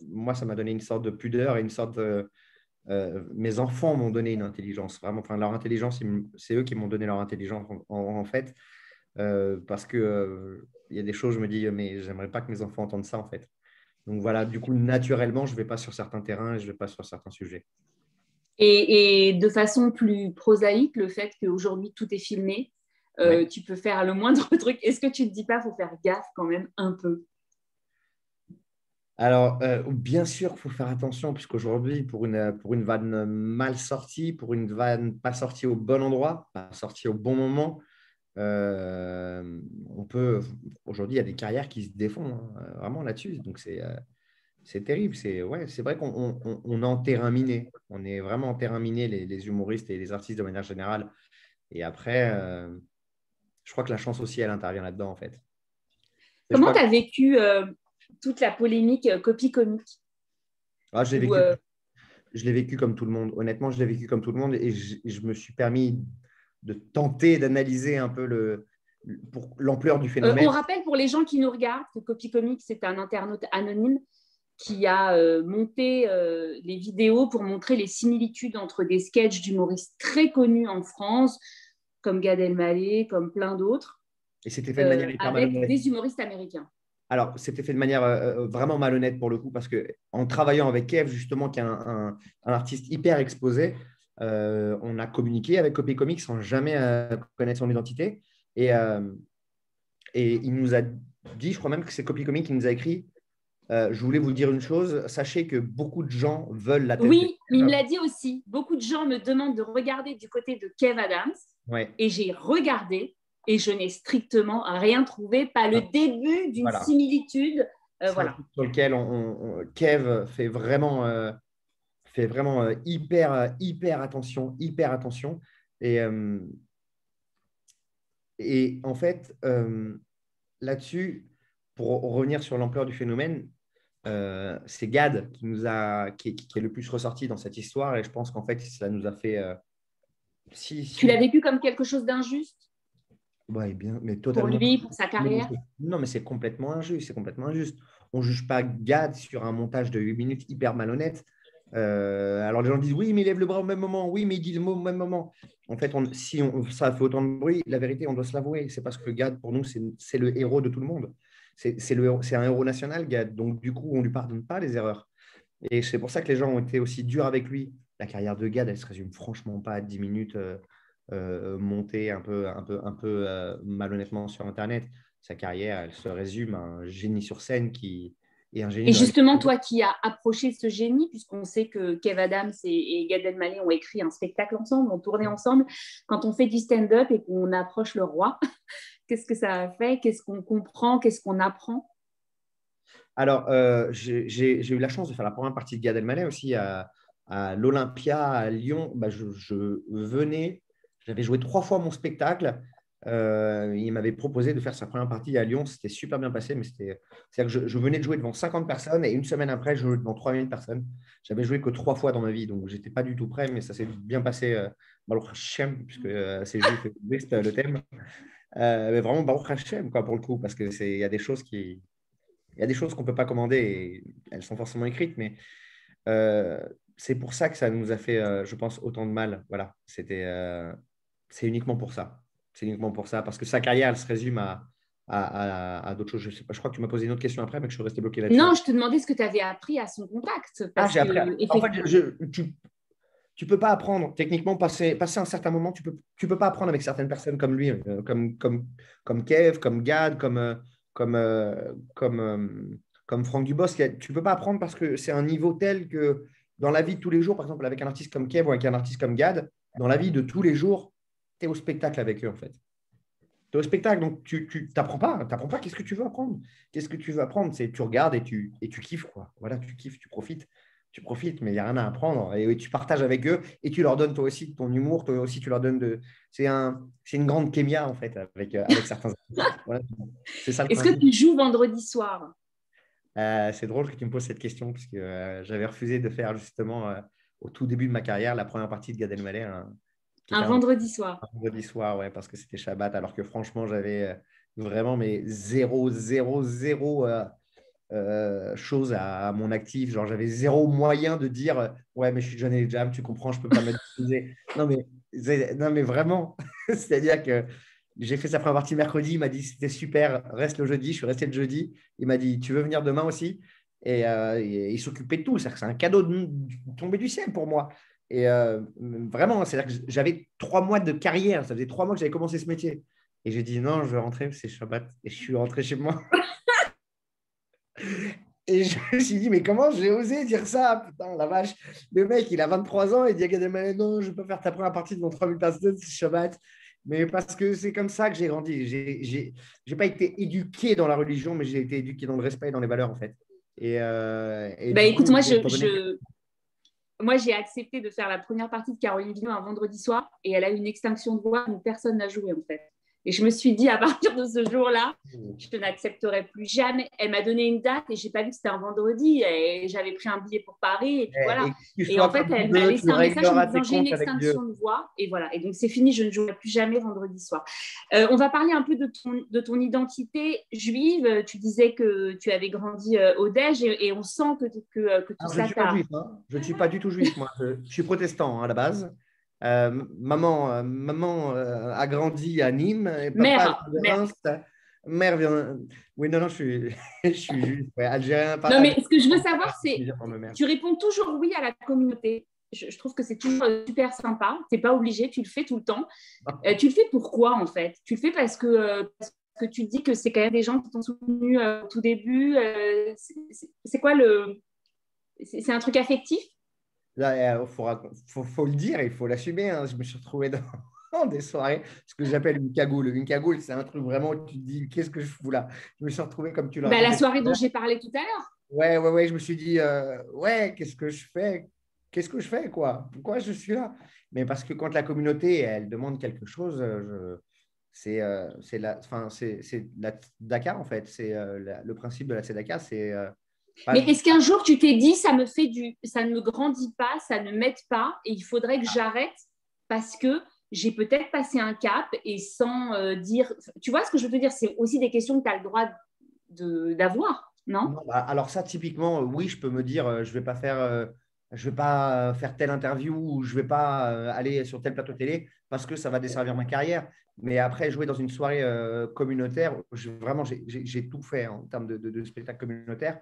S2: moi, ça m'a donné une sorte de pudeur et une sorte de… mes enfants m'ont donné une intelligence, vraiment. Enfin, leur intelligence, c'est eux qui m'ont donné leur intelligence, en fait. Parce que il y a des choses, je me dis, mais j'aimerais pas que mes enfants entendent ça, en fait. Donc voilà, du coup, naturellement, je ne vais pas sur certains terrains et je ne vais pas sur certains sujets.
S3: Et de façon plus prosaïque, le fait qu'aujourd'hui, tout est filmé,
S2: Ouais.
S3: tu peux faire le moindre truc. Est-ce que tu ne te dis pas qu'il faut faire gaffe quand même un peu?
S2: Alors, bien sûr qu'il faut faire attention, puisqu'aujourd'hui, pour une vanne mal sortie, pour une vanne pas sortie au bon endroit, pas sortie au bon moment, aujourd'hui, il y a des carrières qui se défont, hein, vraiment là-dessus. Donc, c'est terrible. C'est vrai qu'on est en terrain miné. On est vraiment en terrain miné, les humoristes et les artistes de manière générale. Et après, je crois que la chance aussi, elle intervient là-dedans, en fait.
S3: Comment tu as vécu toute la polémique copie comique?
S2: Je l'ai vécu comme tout le monde. Honnêtement, je l'ai vécu comme tout le monde et je me suis permis de tenter d'analyser un peu pour l'ampleur du phénomène.
S3: On rappelle pour les gens qui nous regardent que Copy Comics, c'est un internaute anonyme qui a monté les vidéos pour montrer les similitudes entre des sketchs d'humoristes très connus en France, comme Gad Elmaleh, comme plein d'autres,
S2: et c'était fait de manière hyper
S3: avec
S2: malhonnête.
S3: des humoristes américains.
S2: Alors, c'était fait de manière vraiment malhonnête pour le coup, parce qu'en travaillant avec Kev, justement, qui est un artiste hyper exposé, on a communiqué avec Copy Comics sans jamais connaître son identité. Et il nous a dit, je crois même que c'est Copy Comics qui nous a écrit je voulais vous dire une chose, sachez que beaucoup de gens veulent la tête.
S3: Oui, mais il me l'a dit aussi. Beaucoup de gens me demandent de regarder du côté de Kev Adams.
S2: Ouais.
S3: Et j'ai regardé et je n'ai strictement rien trouvé, pas le début d'une similitude. Voilà.
S2: Sur lequel Kev fait vraiment, hyper attention. Et en fait, là-dessus, pour revenir sur l'ampleur du phénomène, c'est Gad qui est le plus ressorti dans cette histoire. Et je pense qu'en fait, ça nous a fait…
S3: Tu l'as vécu comme quelque chose d'injuste?
S2: Oui, bien, mais totalement.
S3: Pour lui, pour sa carrière?
S2: Non, mais c'est complètement injuste. on ne juge pas Gad sur un montage de 8 minutes hyper malhonnête. Alors les gens disent oui, mais il lève le bras au même moment, oui, mais il dit le mot au même moment. En fait, ça fait autant de bruit, la vérité, on doit se l'avouer. C'est parce que Gad, pour nous, c'est le héros de tout le monde. C'est un héros national, Gad. Donc, du coup, on ne lui pardonne pas les erreurs. Et c'est pour ça que les gens ont été aussi durs avec lui. La carrière de Gad, elle ne se résume franchement pas à 10 minutes montées un peu malhonnêtement sur Internet. Sa carrière, elle se résume à un génie sur scène qui est un génie.
S3: Et justement, toi qui as approché ce génie, puisqu'on sait que Kev Adams et Gad Elmaleh ont écrit un spectacle ensemble, ont tourné ensemble, quand on fait du stand-up et qu'on approche le roi, qu'est-ce que ça a fait? Qu'est-ce qu'on comprend? Qu'est-ce qu'on apprend?
S2: Alors, j'ai eu la chance de faire la première partie de Gad Elmaleh aussi à l'Olympia à Lyon. Bah, j'avais joué 3 fois mon spectacle. Il m'avait proposé de faire sa première partie à Lyon. C'était super bien passé, mais c'est-à-dire que je venais de jouer devant 50 personnes et une semaine après, je jouais devant 3000 personnes. J'avais joué que 3 fois dans ma vie, donc je n'étais pas du tout prêt, mais ça s'est bien passé. Baruch Hashem, puisque c'est juif et le thème. Mais vraiment Baruch Hashem, quoi, pour le coup, parce qu'il y a des choses qu'on ne peut pas commander et elles sont forcément écrites, mais c'est pour ça que ça nous a fait, je pense, autant de mal. Voilà, c'est uniquement pour ça. C'est uniquement pour ça, parce que sa carrière, elle se résume à d'autres choses. Je sais pas, je crois que tu m'as posé une autre question après, mais que je suis resté bloqué là-dessus.
S3: Non, je te demandais ce que tu avais appris à son contact.
S2: J'ai appris. En fait, tu peux pas apprendre. Techniquement, passer un certain moment, tu peux pas apprendre avec certaines personnes comme lui, comme Kev, comme Gad, comme Franck Dubosc. Tu peux pas apprendre parce que c'est un niveau tel que dans la vie de tous les jours, par exemple, avec un artiste comme Kev ou avec un artiste comme Gad, dans la vie de tous les jours, tu es au spectacle avec eux, en fait. Tu es au spectacle, donc tu n'apprends pas. Qu'est-ce que tu veux apprendre? Qu'est-ce que tu veux apprendre? C'est tu regardes et tu kiffes, quoi. Voilà, tu kiffes, tu profites. Tu profites, mais il n'y a rien à apprendre. Et tu partages avec eux et tu leur donnes toi aussi de ton humour, toi aussi tu leur donnes de. C'est une grande kémia, en fait, avec certains. Voilà, c'est ça le
S3: Est-ce que tu joues vendredi soir?
S2: C'est drôle que tu me poses cette question, parce que j'avais refusé de faire justement au tout début de ma carrière la première partie de Gad Elmaleh.
S3: Un vendredi soir.
S2: Un vendredi soir, ouais, parce que c'était Shabbat, alors que franchement, j'avais vraiment zéro chose à mon actif. Genre, j'avais zéro moyen de dire ouais, mais je suis John et Jam, tu comprends, je peux pas mettre non, mais vraiment, c'est-à-dire que j'ai fait sa première partie mercredi, il m'a dit c'était super, reste le jeudi, je suis resté le jeudi. Il m'a dit tu veux venir demain aussi? Et il s'occupait de tout, c'est-à-dire que c'est un cadeau tombé du ciel pour moi. Et vraiment, c'est-à-dire que j'avais 3 mois de carrière, ça faisait 3 mois que j'avais commencé ce métier. Et j'ai dit non, je veux rentrer, c'est Shabbat. Et je suis rentré chez moi. Et je me suis dit, mais comment j'ai osé dire ça? Putain, la vache. Le mec, il a 23 ans, il dit à Gad Elmaleh, non, je ne vais pas faire ta première partie devant 3000 personnes, c'est Shabbat. Mais parce que c'est comme ça que j'ai grandi. Je n'ai pas été éduqué dans la religion, mais j'ai été éduqué dans le respect et dans les valeurs, en fait.
S3: Écoute, moi, j'ai accepté de faire la première partie de Caroline Villon un vendredi soir et elle a eu une extinction de voix où personne n'a joué, en fait. Et je me suis dit, à partir de ce jour-là, je n'accepterai plus jamais. Elle m'a donné une date et je n'ai pas vu que c'était un vendredi. Et j'avais pris un billet pour Paris. Et puis voilà. Et en fait, elle m'a laissé un message en me disant, j'ai une extinction de voix. Et voilà. Et donc, c'est fini. Je ne jouerai plus jamais vendredi soir. On va parler un peu de ton identité juive. Tu disais que tu avais grandi au Dej et on sent que tout ça t'a…
S2: Je ne suis pas du tout juif, moi. Je suis protestant à la base. Maman a grandi à Nîmes. Et papa mère vient. Oui, non, je suis juif, ouais, algérien.
S3: Non, mais ce que je veux savoir, c'est tu réponds toujours oui à la communauté. Je trouve que c'est toujours super sympa. Tu n'es pas obligé, tu le fais tout le temps. Tu le fais pourquoi, en fait? Tu le fais parce que tu te dis que c'est quand même des gens qui t'ont soutenu au tout début. C'est quoi c'est un truc affectif?
S2: Là, il faut le dire, il faut l'assumer. Hein. Je me suis retrouvé dans des soirées, ce que j'appelle une cagoule. Une cagoule, c'est un truc vraiment où tu te dis, qu'est-ce que je fous là? Je me suis retrouvé comme tu l'as dit.
S3: La soirée dont j'ai parlé tout à l'heure.
S2: Ouais, je me suis dit, ouais, qu'est-ce que je fais? Qu'est-ce que je fais, quoi? Pourquoi je suis là? Mais parce que quand la communauté, elle demande quelque chose, c'est la Tzedaka, en fait. C'est le principe de la Tzedaka, c'est…
S3: Mais est-ce qu'un jour tu t'es dit ça ne me grandit pas, ça ne m'aide pas et il faudrait que j'arrête parce que j'ai peut-être passé un cap et sans dire… Tu vois ce que je veux te dire? C'est aussi des questions que tu as le droit d'avoir. non?
S2: Non, bah, alors ça, typiquement, oui, je peux me dire, je vais pas faire telle interview ou je vais pas aller sur tel plateau télé parce que ça va desservir ma carrière. Mais après, jouer dans une soirée communautaire, vraiment, j'ai tout fait en termes de spectacle communautaire.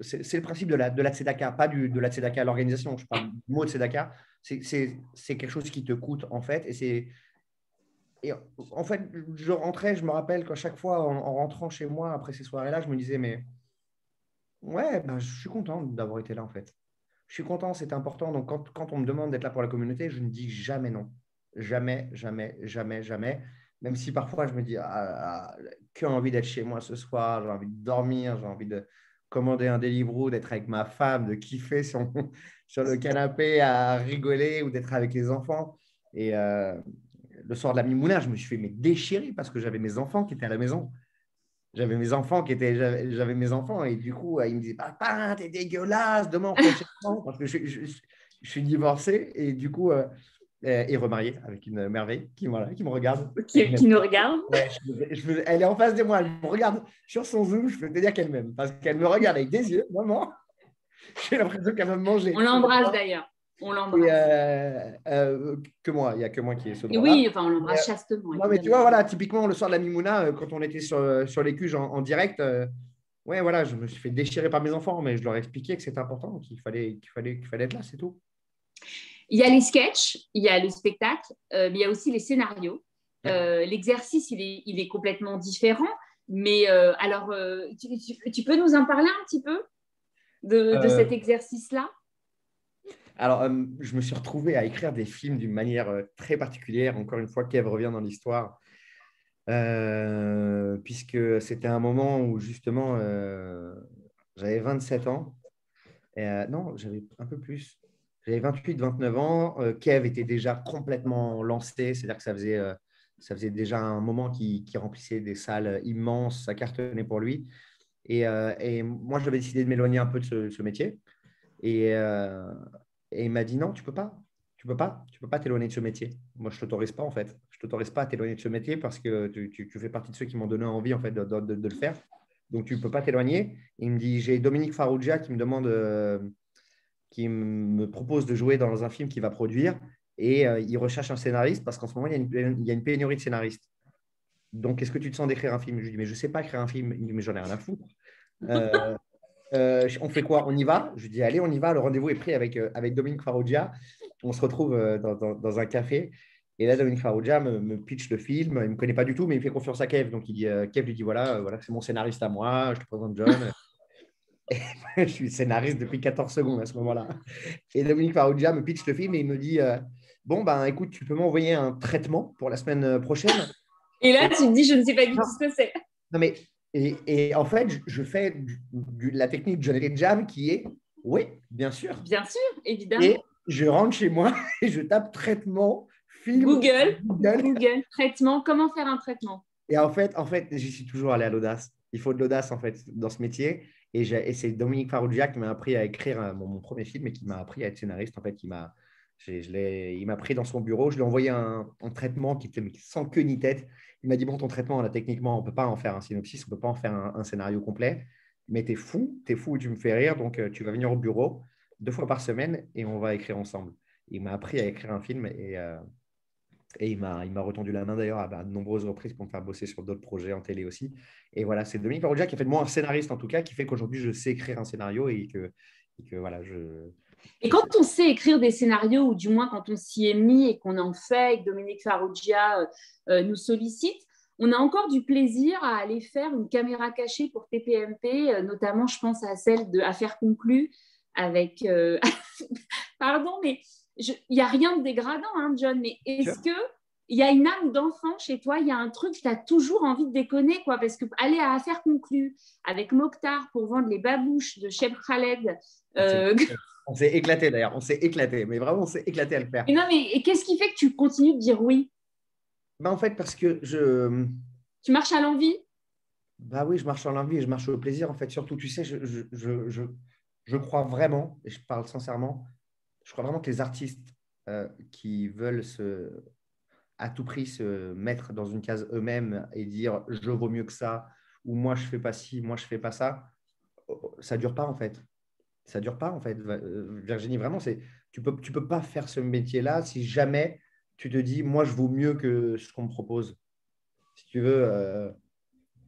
S2: C'est le principe de la Tzedaka, pas de la Tzedaka à l'organisation. Je parle du mot de Tzedaka. C'est quelque chose qui te coûte, en fait. Et en fait, je rentrais, je me rappelle qu'à chaque fois, en rentrant chez moi après ces soirées-là, je me disais, mais ouais, ben, je suis content d'avoir été là, en fait. Je suis content, c'est important. Donc, quand on me demande d'être là pour la communauté, je ne dis jamais non. Jamais, jamais, jamais, jamais. Même si parfois, je me dis, que envie d'être chez moi ce soir, j'ai envie de dormir, j'ai envie de commander un Deliveroo, d'être avec ma femme, de kiffer sur le canapé à rigoler ou d'être avec les enfants. Et le soir de la Mimouna, je me suis fait mais déchirer parce que j'avais mes enfants qui étaient à la maison. J'avais mes enfants et du coup, ils me disaient, papa, t'es dégueulasse, demain on fait chez toi. Parce que je suis divorcé et du coup, et remarié avec une merveille voilà, qui me regarde.
S3: Qui nous regarde.
S2: Ouais, elle est en face de moi, elle me regarde sur son Zoom, je peux te dire qu'elle m'aime parce qu'elle me regarde avec des yeux, maman. J'ai l'impression qu'elle va me manger.
S3: On l'embrasse d'ailleurs. On
S2: Et,
S3: l'embrasse.
S2: que moi, il n'y a que moi qui ai ce
S3: Et
S2: droit-là.
S3: oui, enfin, on l'embrasse chastement.
S2: Non, mais tu vois, voilà, typiquement, le soir de la Mimouna, quand on était sur les cuges en direct, ouais, voilà, je me suis fait déchirer par mes enfants, mais je leur ai expliqué que c'était important, qu'il fallait être là, c'est tout.
S3: Il y a les sketchs, il y a le spectacle, mais il y a aussi les scénarios. L'exercice, il est complètement différent. Mais alors, tu peux nous en parler un petit peu de cet exercice-là?
S2: Alors, je me suis retrouvé à écrire des films d'une manière très particulière. Encore une fois, Kev revient dans l'histoire, puisque c'était un moment où justement, j'avais 27 ans. Non, j'avais un peu plus. J'avais 28, 29 ans. Kev était déjà complètement lancé, c'est-à-dire que ça faisait déjà un moment qu'il remplissait des salles immenses, ça cartonnait pour lui. Et moi, j'avais décidé de m'éloigner un peu de ce métier. Et, et il m'a dit non, tu peux pas. Tu peux pas t'éloigner de ce métier. Moi, je ne t'autorise pas, en fait. Je ne t'autorise pas à t'éloigner de ce métier parce que tu fais partie de ceux qui m'ont donné envie, en fait, de le faire. Donc, tu ne peux pas t'éloigner. Il me dit, j'ai Dominique Farrugia qui me demande, qui me propose de jouer dans un film qu'il va produire. Et il recherche un scénariste parce qu'en ce moment, il y a une pénurie de scénaristes. Donc, est-ce que tu te sens d'écrire un film? Je lui dis, mais je ne sais pas écrire un film. Il me dit, mais j'en ai rien à foutre. On fait quoi? On y va? Je lui dis, allez, on y va. Le rendez-vous est pris avec Dominique Farrugia. On se retrouve dans un café. Et là, Dominique Farrugia me pitch le film. Il ne me connaît pas du tout, mais il fait confiance à Kev. Donc, Kev lui dit, voilà, c'est mon scénariste à moi. Je te présente John. Et je suis scénariste depuis 14 secondes à ce moment-là. Et Dominique Farrugia me pitch le film et il me dit, bon, ben, écoute, tu peux m'envoyer un traitement pour la semaine prochaine.
S3: Et là, tu te dis, je ne sais pas du tout ce que c'est.
S2: Non, mais et en fait, je fais la technique John et Jam qui est oui, bien sûr.
S3: Bien sûr, évidemment.
S2: Et je rentre chez moi et je tape traitement, film.
S3: Google, traitement, comment faire un traitement.
S2: Et en fait, j'y suis toujours allé à l'audace. Il faut de l'audace en fait dans ce métier. Et c'est Dominique Farrugia qui m'a appris à écrire mon premier film et qui m'a appris à être scénariste. En fait, il m'a pris dans son bureau. Je lui ai envoyé un traitement qui était sans queue ni tête. Il m'a dit, bon, ton traitement, là, techniquement, on ne peut pas en faire un synopsis, on ne peut pas en faire un scénario complet, mais tu es fou et tu me fais rire, donc tu vas venir au bureau 2 fois par semaine et on va écrire ensemble. Il m'a appris à écrire un film et il m'a retendu la main d'ailleurs à de nombreuses reprises pour me faire bosser sur d'autres projets en télé aussi. Et voilà, c'est Dominique Farrugia qui a fait de moi un scénariste en tout cas, qui fait qu'aujourd'hui, je sais écrire un scénario et que voilà,
S3: Et quand on sait écrire des scénarios, ou du moins quand on s'y est mis et qu'on en fait, et que Dominique Farrugia nous sollicite, on a encore du plaisir à aller faire une caméra cachée pour TPMP, notamment, je pense à celle de Affaires conclues avec... Pardon, mais il n'y a rien de dégradant, hein, John, mais est-ce que il y a une âme d'enfant chez toi, il y a un truc que tu as toujours envie de déconner, quoi, parce que aller à Affaires conclues avec Mokhtar pour vendre les babouches de Cheb Khaled...
S2: On s'est éclaté d'ailleurs, mais vraiment on s'est éclaté à le faire.
S3: Et non, mais qu'est-ce qui fait que tu continues de dire oui?
S2: En fait, parce que
S3: Tu marches à l'envie?
S2: Bah oui, je marche à l'envie et je marche au plaisir. En fait, surtout, tu sais, je crois vraiment, et je parle sincèrement, je crois vraiment que les artistes qui veulent à tout prix se mettre dans une case eux-mêmes et dire je vaux mieux que ça, ou moi je fais pas ci, moi je fais pas ça, ça dure pas en fait. Ça dure pas en fait. Virginie, vraiment, tu peux pas faire ce métier-là si jamais tu te dis, moi, je vaux mieux que ce qu'on me propose. Si tu veux,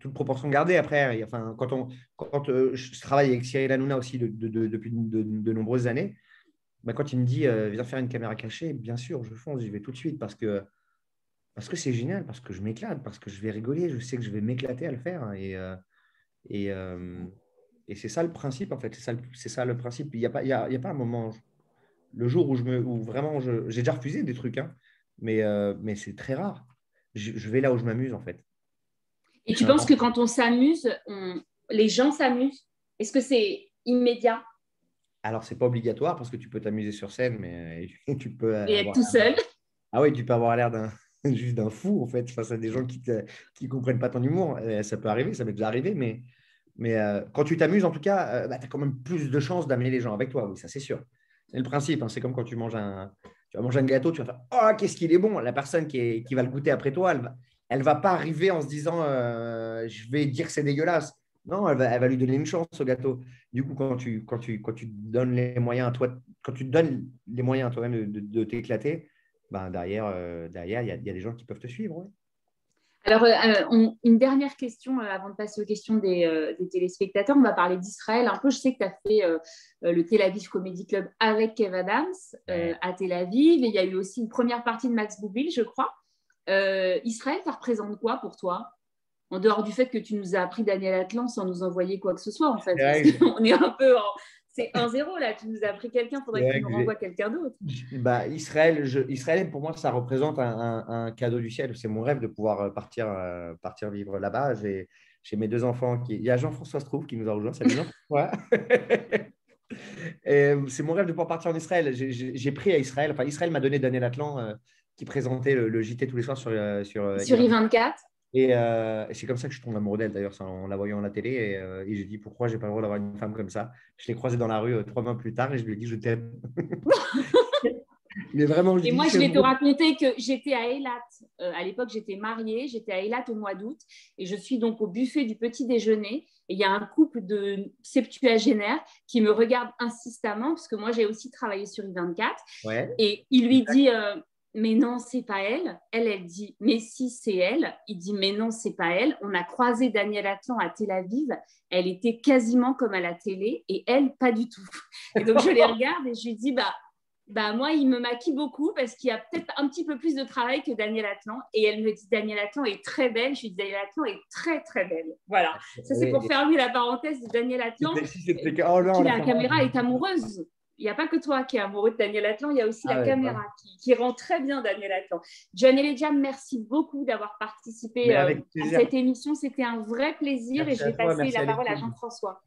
S2: toute proportion gardée après. Enfin, je travaille avec Cyril Hanouna aussi depuis de nombreuses années. Bah, quand il me dit viens faire une caméra cachée, bien sûr, je fonce, j'y vais tout de suite parce que c'est génial, parce que je m'éclate, parce que je vais rigoler, je sais que je vais m'éclater à le faire. Et, et c'est ça le principe, en fait. C'est ça le principe. Il y a pas un moment, le jour où vraiment j'ai déjà refusé des trucs, hein, mais c'est très rare. Je vais là où je m'amuse, en fait.
S3: Et tu penses que quand on s'amuse, les gens s'amusent? Est-ce que c'est immédiat?
S2: Alors, c'est pas obligatoire parce que tu peux t'amuser sur scène, mais tu peux
S3: Et être
S2: avoir.
S3: tout seul?
S2: Ah oui, tu peux avoir l'air juste d'un fou, en fait, face à des gens qui comprennent pas ton humour. Ça peut arriver, ça m'est déjà arrivé, mais quand tu t'amuses, en tout cas, bah, tu as quand même plus de chances d'amener les gens avec toi. Oui, ça, c'est sûr. C'est le principe, hein. C'est comme quand tu vas manger un gâteau, tu vas faire oh, qu'est-ce qu'il est bon. La personne qui va le goûter après toi, elle va pas arriver en se disant je vais dire que c'est dégueulasse. Non, elle va lui donner une chance au gâteau. Du coup, quand tu donnes les moyens à toi, quand tu te donnes les moyens à toi-même de t'éclater, ben derrière, il y a des gens qui peuvent te suivre. Ouais.
S3: Alors, une dernière question avant de passer aux questions des téléspectateurs. On va parler d'Israël un peu. Je sais que tu as fait le Tel Aviv Comedy Club avec Kev Adams à Tel Aviv. Et il y a eu aussi une première partie de Max Boublil, je crois. Israël, ça représente quoi pour toi? En dehors du fait que tu nous as appris Daniel Atlan sans nous envoyer quoi que ce soit, en fait. On est un peu c'est 1-0 là. Tu nous as appris quelqu'un, il faudrait que tu nous renvoies quelqu'un d'autre.
S2: Bah, Israël, pour moi, ça représente un cadeau du ciel. C'est mon rêve de pouvoir partir vivre là-bas. J'ai mes deux enfants. Il y a Jean-François Strouf qui nous a rejoint. Salut Jean-François. C'est mon rêve de pouvoir partir en Israël. J'ai pris à Israël. Enfin, Israël m'a donné Daniel Atlan qui présentait le JT tous les soirs sur
S3: I24.
S2: Et c'est comme ça que je tombe amoureux d'elle, d'ailleurs, en la voyant à la télé. Et j'ai dit, pourquoi j'ai pas le droit d'avoir une femme comme ça? Je l'ai croisée dans la rue 3 mois plus tard et je lui ai dit, je t'aime. Mais vraiment,
S3: et moi, je vais te raconter que j'étais à Eilat. À l'époque, j'étais mariée. J'étais à Eilat au mois d'août. Et je suis donc au buffet du petit déjeuner. Et il y a un couple de septuagénaires qui me regarde insistamment, parce que moi, j'ai aussi travaillé sur I24.
S2: Ouais.
S3: Et il lui dit... mais non, c'est pas elle. Elle dit, mais si, c'est elle. Il dit, mais non, c'est pas elle. On a croisé Daniel Atlan à Tel Aviv. Elle était quasiment comme à la télé et elle, pas du tout. Et donc, je les regarde et je lui dis, bah moi, il me maquille beaucoup parce qu'il y a peut-être un petit peu plus de travail que Daniel Atlan. Et elle me dit, Daniel Atlan est très belle. Je lui dis, Daniel Atlan est très, très belle. Voilà. Ça, c'est pour fermer la parenthèse de Daniel Atlan. La caméra est amoureuse. Il n'y a pas que toi qui es amoureux de Daniel Atlan, il y a aussi la caméra qui rend très bien Daniel Atlan. John Elediam, merci beaucoup d'avoir participé à cette émission. C'était un vrai plaisir. Merci et je vais passer la parole à Jean-François.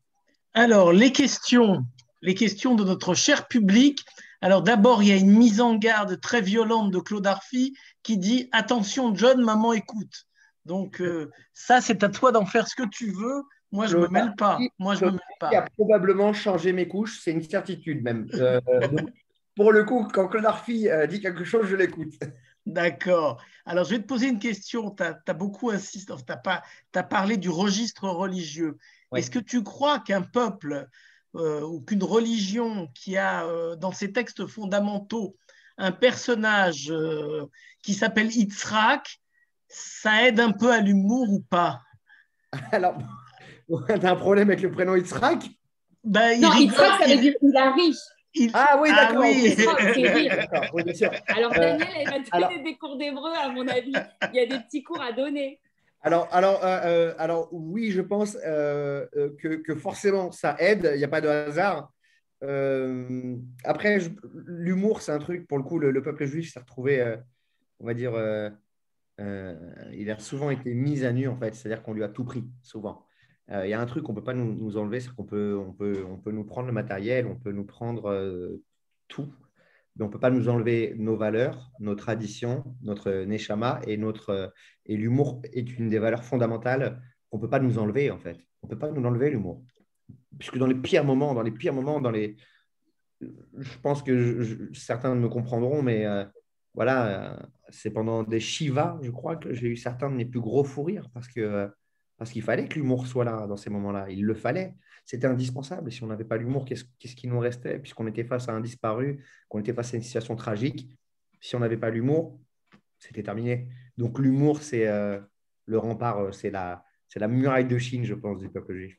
S4: Alors, les questions de notre cher public. Alors, d'abord, il y a une mise en garde très violente de Claude Arfi qui dit « Attention, John, maman écoute ». Donc, ça, c'est à toi d'en faire ce que tu veux. Moi, je ne me mêle pas.
S2: Il a probablement changé mes couches, c'est une certitude même. Donc, pour le coup, quand Claude Arfi dit quelque chose, je l'écoute.
S4: D'accord. Alors, je vais te poser une question. Tu as beaucoup insisté, tu as parlé du registre religieux. Ouais. Est-ce que tu crois qu'un peuple ou qu'une religion qui a dans ses textes fondamentaux un personnage qui s'appelle Yitzhak, ça aide un peu à l'humour ou pas?
S2: Alors, tu as un problème avec le prénom Yitzhak?
S3: Non, Yitzhak, ça veut dire il a ri.
S2: Ah oui, d'accord.
S3: Oui. C'est rire. Oui, bien sûr. Alors, Daniel, elle va te donner des cours d'hébreu, à mon avis. Il y a des petits cours à donner.
S2: Alors oui, je pense que forcément, ça aide. Il n'y a pas de hasard. Après, l'humour, c'est un truc, pour le coup, le peuple juif s'est retrouvé, on va dire, il a souvent été mis à nu, en fait. C'est-à-dire qu'on lui a tout pris, souvent. Il y a un truc qu'on ne peut pas nous enlever, c'est qu'on peut nous prendre le matériel, on peut nous prendre tout, mais on ne peut pas nous enlever nos valeurs, nos traditions, notre neshama et l'humour est une des valeurs fondamentales qu'on ne peut pas nous enlever, en fait. On ne peut pas nous l'enlever, l'humour. Puisque dans les pires moments, je pense que certains me comprendront, mais voilà, c'est pendant des shivas, je crois, que j'ai eu certains de mes plus gros fous rires parce que parce qu'il fallait que l'humour soit là dans ces moments-là. Il le fallait. C'était indispensable. Et si on n'avait pas l'humour, qu'est-ce qui nous restait? Puisqu'on était face à un disparu, qu'on était face à une situation tragique. Si on n'avait pas l'humour, c'était terminé. Donc l'humour, c'est le rempart, c'est la muraille de Chine, je pense, du peuple juif.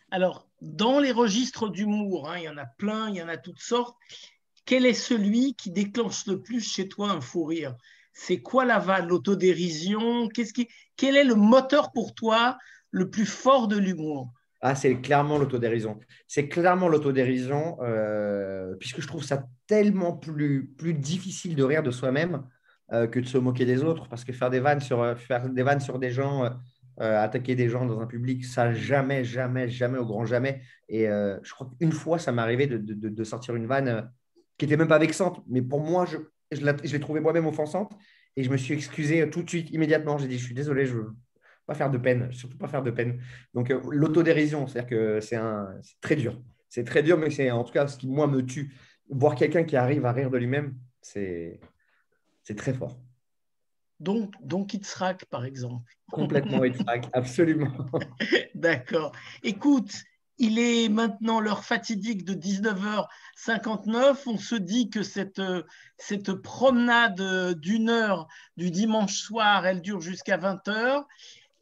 S4: Alors, dans les registres d'humour, il y en a plein, il y en a toutes sortes. Quel est celui qui déclenche le plus chez toi un fou rire? C'est quoi la vanne, l'autodérision? Quel est le moteur pour toi le plus fort de l'humour?
S2: Ah, c'est clairement l'autodérision. C'est clairement l'autodérision, puisque je trouve ça tellement plus difficile de rire de soi-même que de se moquer des autres. Parce que faire des vannes sur des gens, attaquer des gens dans un public, ça jamais, jamais, jamais, au grand jamais. Et je crois qu'une fois, ça m'est arrivé de sortir une vanne qui n'était même pas vexante. Mais pour moi, je l'ai trouvée moi-même offensante. Et je me suis excusé tout de suite, immédiatement. J'ai dit, je suis désolé, je ne veux pas faire de peine, surtout pas faire de peine. Donc, l'autodérision, c'est-à-dire que c'est très dur. C'est très dur, mais c'est en tout cas ce qui, moi, me tue. Voir quelqu'un qui arrive à rire de lui-même, c'est très fort.
S4: Donc Itzrak, par exemple.
S2: Complètement Itzrak, absolument.
S4: D'accord. Écoute, il est maintenant l'heure fatidique de 19h59. On se dit que cette promenade d'une heure du dimanche soir, elle dure jusqu'à 20h.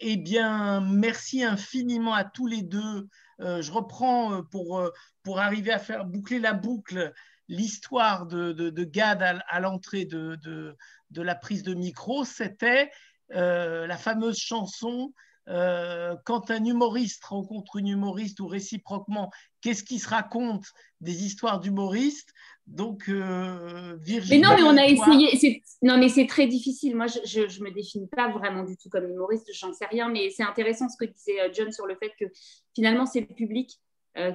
S4: Eh bien, merci infiniment à tous les deux. Je reprends pour arriver à faire boucler la boucle l'histoire de Gad à l'entrée de la prise de micro. C'était la fameuse chanson quand un humoriste rencontre une humoriste ou réciproquement, qu'est-ce qui se raconte des histoires d'humoristes? Donc, Virginie.
S3: Mais non, mais on a essayé. Non, mais c'est très difficile. Moi, je ne me définis pas vraiment du tout comme humoriste, j'en sais rien, mais c'est intéressant ce que disait John sur le fait que finalement, c'est le public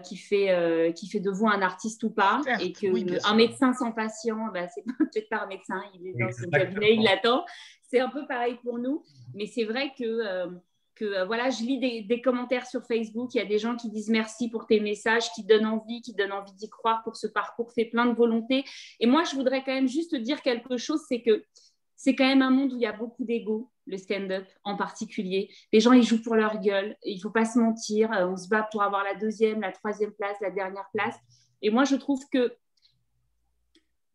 S3: qui fait de vous un artiste ou pas. Certes, et qu'un oui, médecin sans patient, bah, c'est peut-être pas un médecin, il est dans son cabinet, il l'attend. C'est un peu pareil pour nous, mais c'est vrai que voilà, je lis des commentaires sur Facebook, il y a des gens qui disent merci pour tes messages, qui donnent envie d'y croire pour ce parcours fait plein de volonté. Et moi, je voudrais quand même juste dire quelque chose, c'est que c'est quand même un monde où il y a beaucoup d'ego, le stand-up en particulier. Les gens, ils jouent pour leur gueule, il ne faut pas se mentir, on se bat pour avoir la 2e, la 3e place, la dernière place. Et moi, je trouve que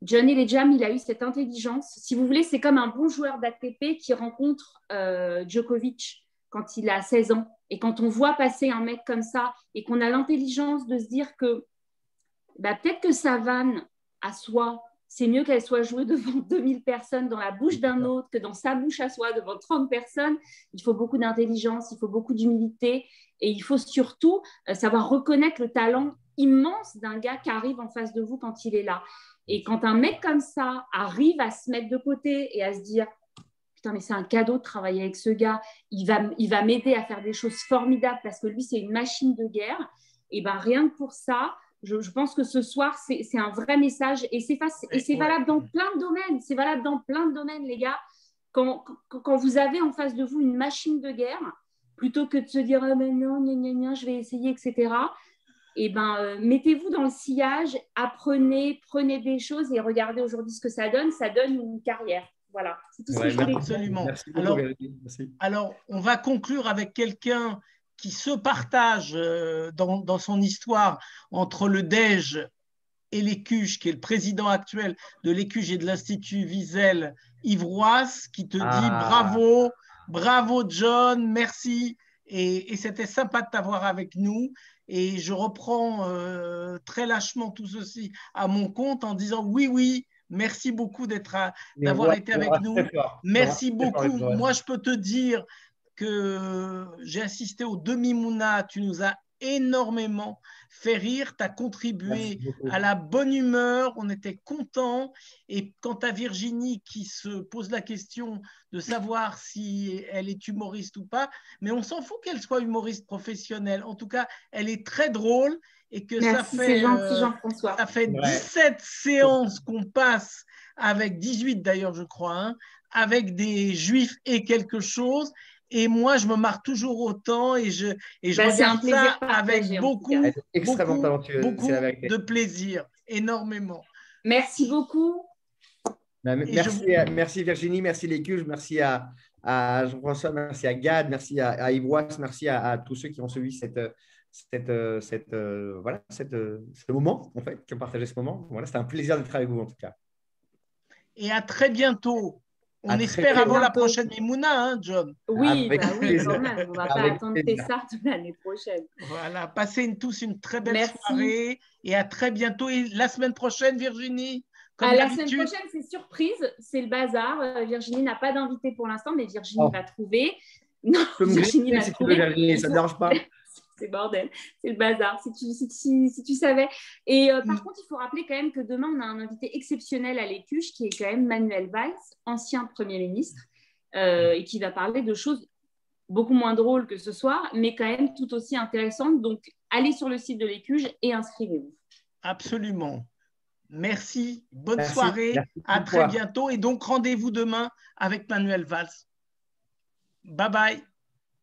S3: Johnny Lejam, il a eu cette intelligence. Si vous voulez, c'est comme un bon joueur d'ATP qui rencontre Djokovic quand il a 16 ans. Et quand on voit passer un mec comme ça et qu'on a l'intelligence de se dire que bah, peut-être que sa vanne à soi, c'est mieux qu'elle soit jouée devant 2000 personnes dans la bouche d'un autre que dans sa bouche à soi devant 30 personnes. Il faut beaucoup d'intelligence, il faut beaucoup d'humilité et il faut surtout savoir reconnaître le talent immense d'un gars qui arrive en face de vous quand il est là. Et quand un mec comme ça arrive à se mettre de côté et à se dire putain, mais c'est un cadeau de travailler avec ce gars. Il va m'aider à faire des choses formidables parce que lui, c'est une machine de guerre. Et bien, rien que pour ça, je pense que ce soir, c'est un vrai message. Et c'est valable dans plein de domaines. C'est valable dans plein de domaines, les gars. Quand vous avez en face de vous une machine de guerre, plutôt que de se dire oh, mais non, je vais essayer, etc., et ben, mettez-vous dans le sillage, apprenez, prenez des choses et regardez aujourd'hui ce que ça donne. Ça donne une carrière. Voilà, c'est tout ce que je voulais dire.
S4: Absolument. Alors, on va conclure avec quelqu'un qui se partage dans son histoire entre le DEJ et l'ECUJ, qui est le président actuel de l'ECUJ et de l'Institut Wiesel, Yves Roas, qui te dit bravo John, merci. Et c'était sympa de t'avoir avec nous. Et je reprends très lâchement tout ceci à mon compte en disant oui, merci beaucoup d'avoir été avec nous. Merci beaucoup. Moi, je peux te dire que j'ai assisté au demi-mouna. Tu nous as énormément fait rire. Tu as contribué à la bonne humeur. On était contents. Et quant à Virginie qui se pose la question de savoir si elle est humoriste ou pas, mais on s'en fout qu'elle soit humoriste professionnelle. En tout cas, elle est très drôle. Et que
S3: merci, c'est gentil, Jean-François.
S4: Ça fait 17 séances qu'on passe avec 18 d'ailleurs, je crois, avec des juifs et quelque chose. Et moi, je me marre toujours autant et je regarde ça avec beaucoup de plaisir, énormément.
S3: Merci beaucoup.
S2: Merci Virginie, merci l'ECUJ, merci à à Jean-François, merci à Gad, merci à Ivoise, merci à tous ceux qui ont suivi ce moment, en fait, qui ont partagé ce moment. Voilà, c'était un plaisir d'être avec vous, en tout cas.
S4: Et à très bientôt. On espère avant la prochaine Mimouna, hein, John.
S3: Oui, quand même. On ne va pas attendre Tessart l'année prochaine.
S4: Voilà, passez tous une très belle soirée et à très bientôt. Et la semaine prochaine, Virginie,
S3: la semaine prochaine, c'est surprise, c'est le bazar. Virginie n'a pas d'invité pour l'instant, mais Virginie va trouver.
S2: Non, Virginie va trouver. Virginie, ça ne dérange pas.
S3: C'est bordel, c'est le bazar, si tu savais. Et par contre, il faut rappeler quand même que demain, on a un invité exceptionnel à l'Écuche qui est quand même Manuel Valls, ancien Premier ministre, et qui va parler de choses beaucoup moins drôles que ce soir, mais quand même tout aussi intéressantes. Donc, allez sur le site de l'Écuche et inscrivez-vous.
S4: Absolument. Merci, bonne soirée, à très bientôt. Et donc, rendez-vous demain avec Manuel Valls. Bye bye.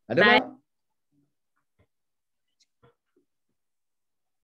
S2: À demain. Bye.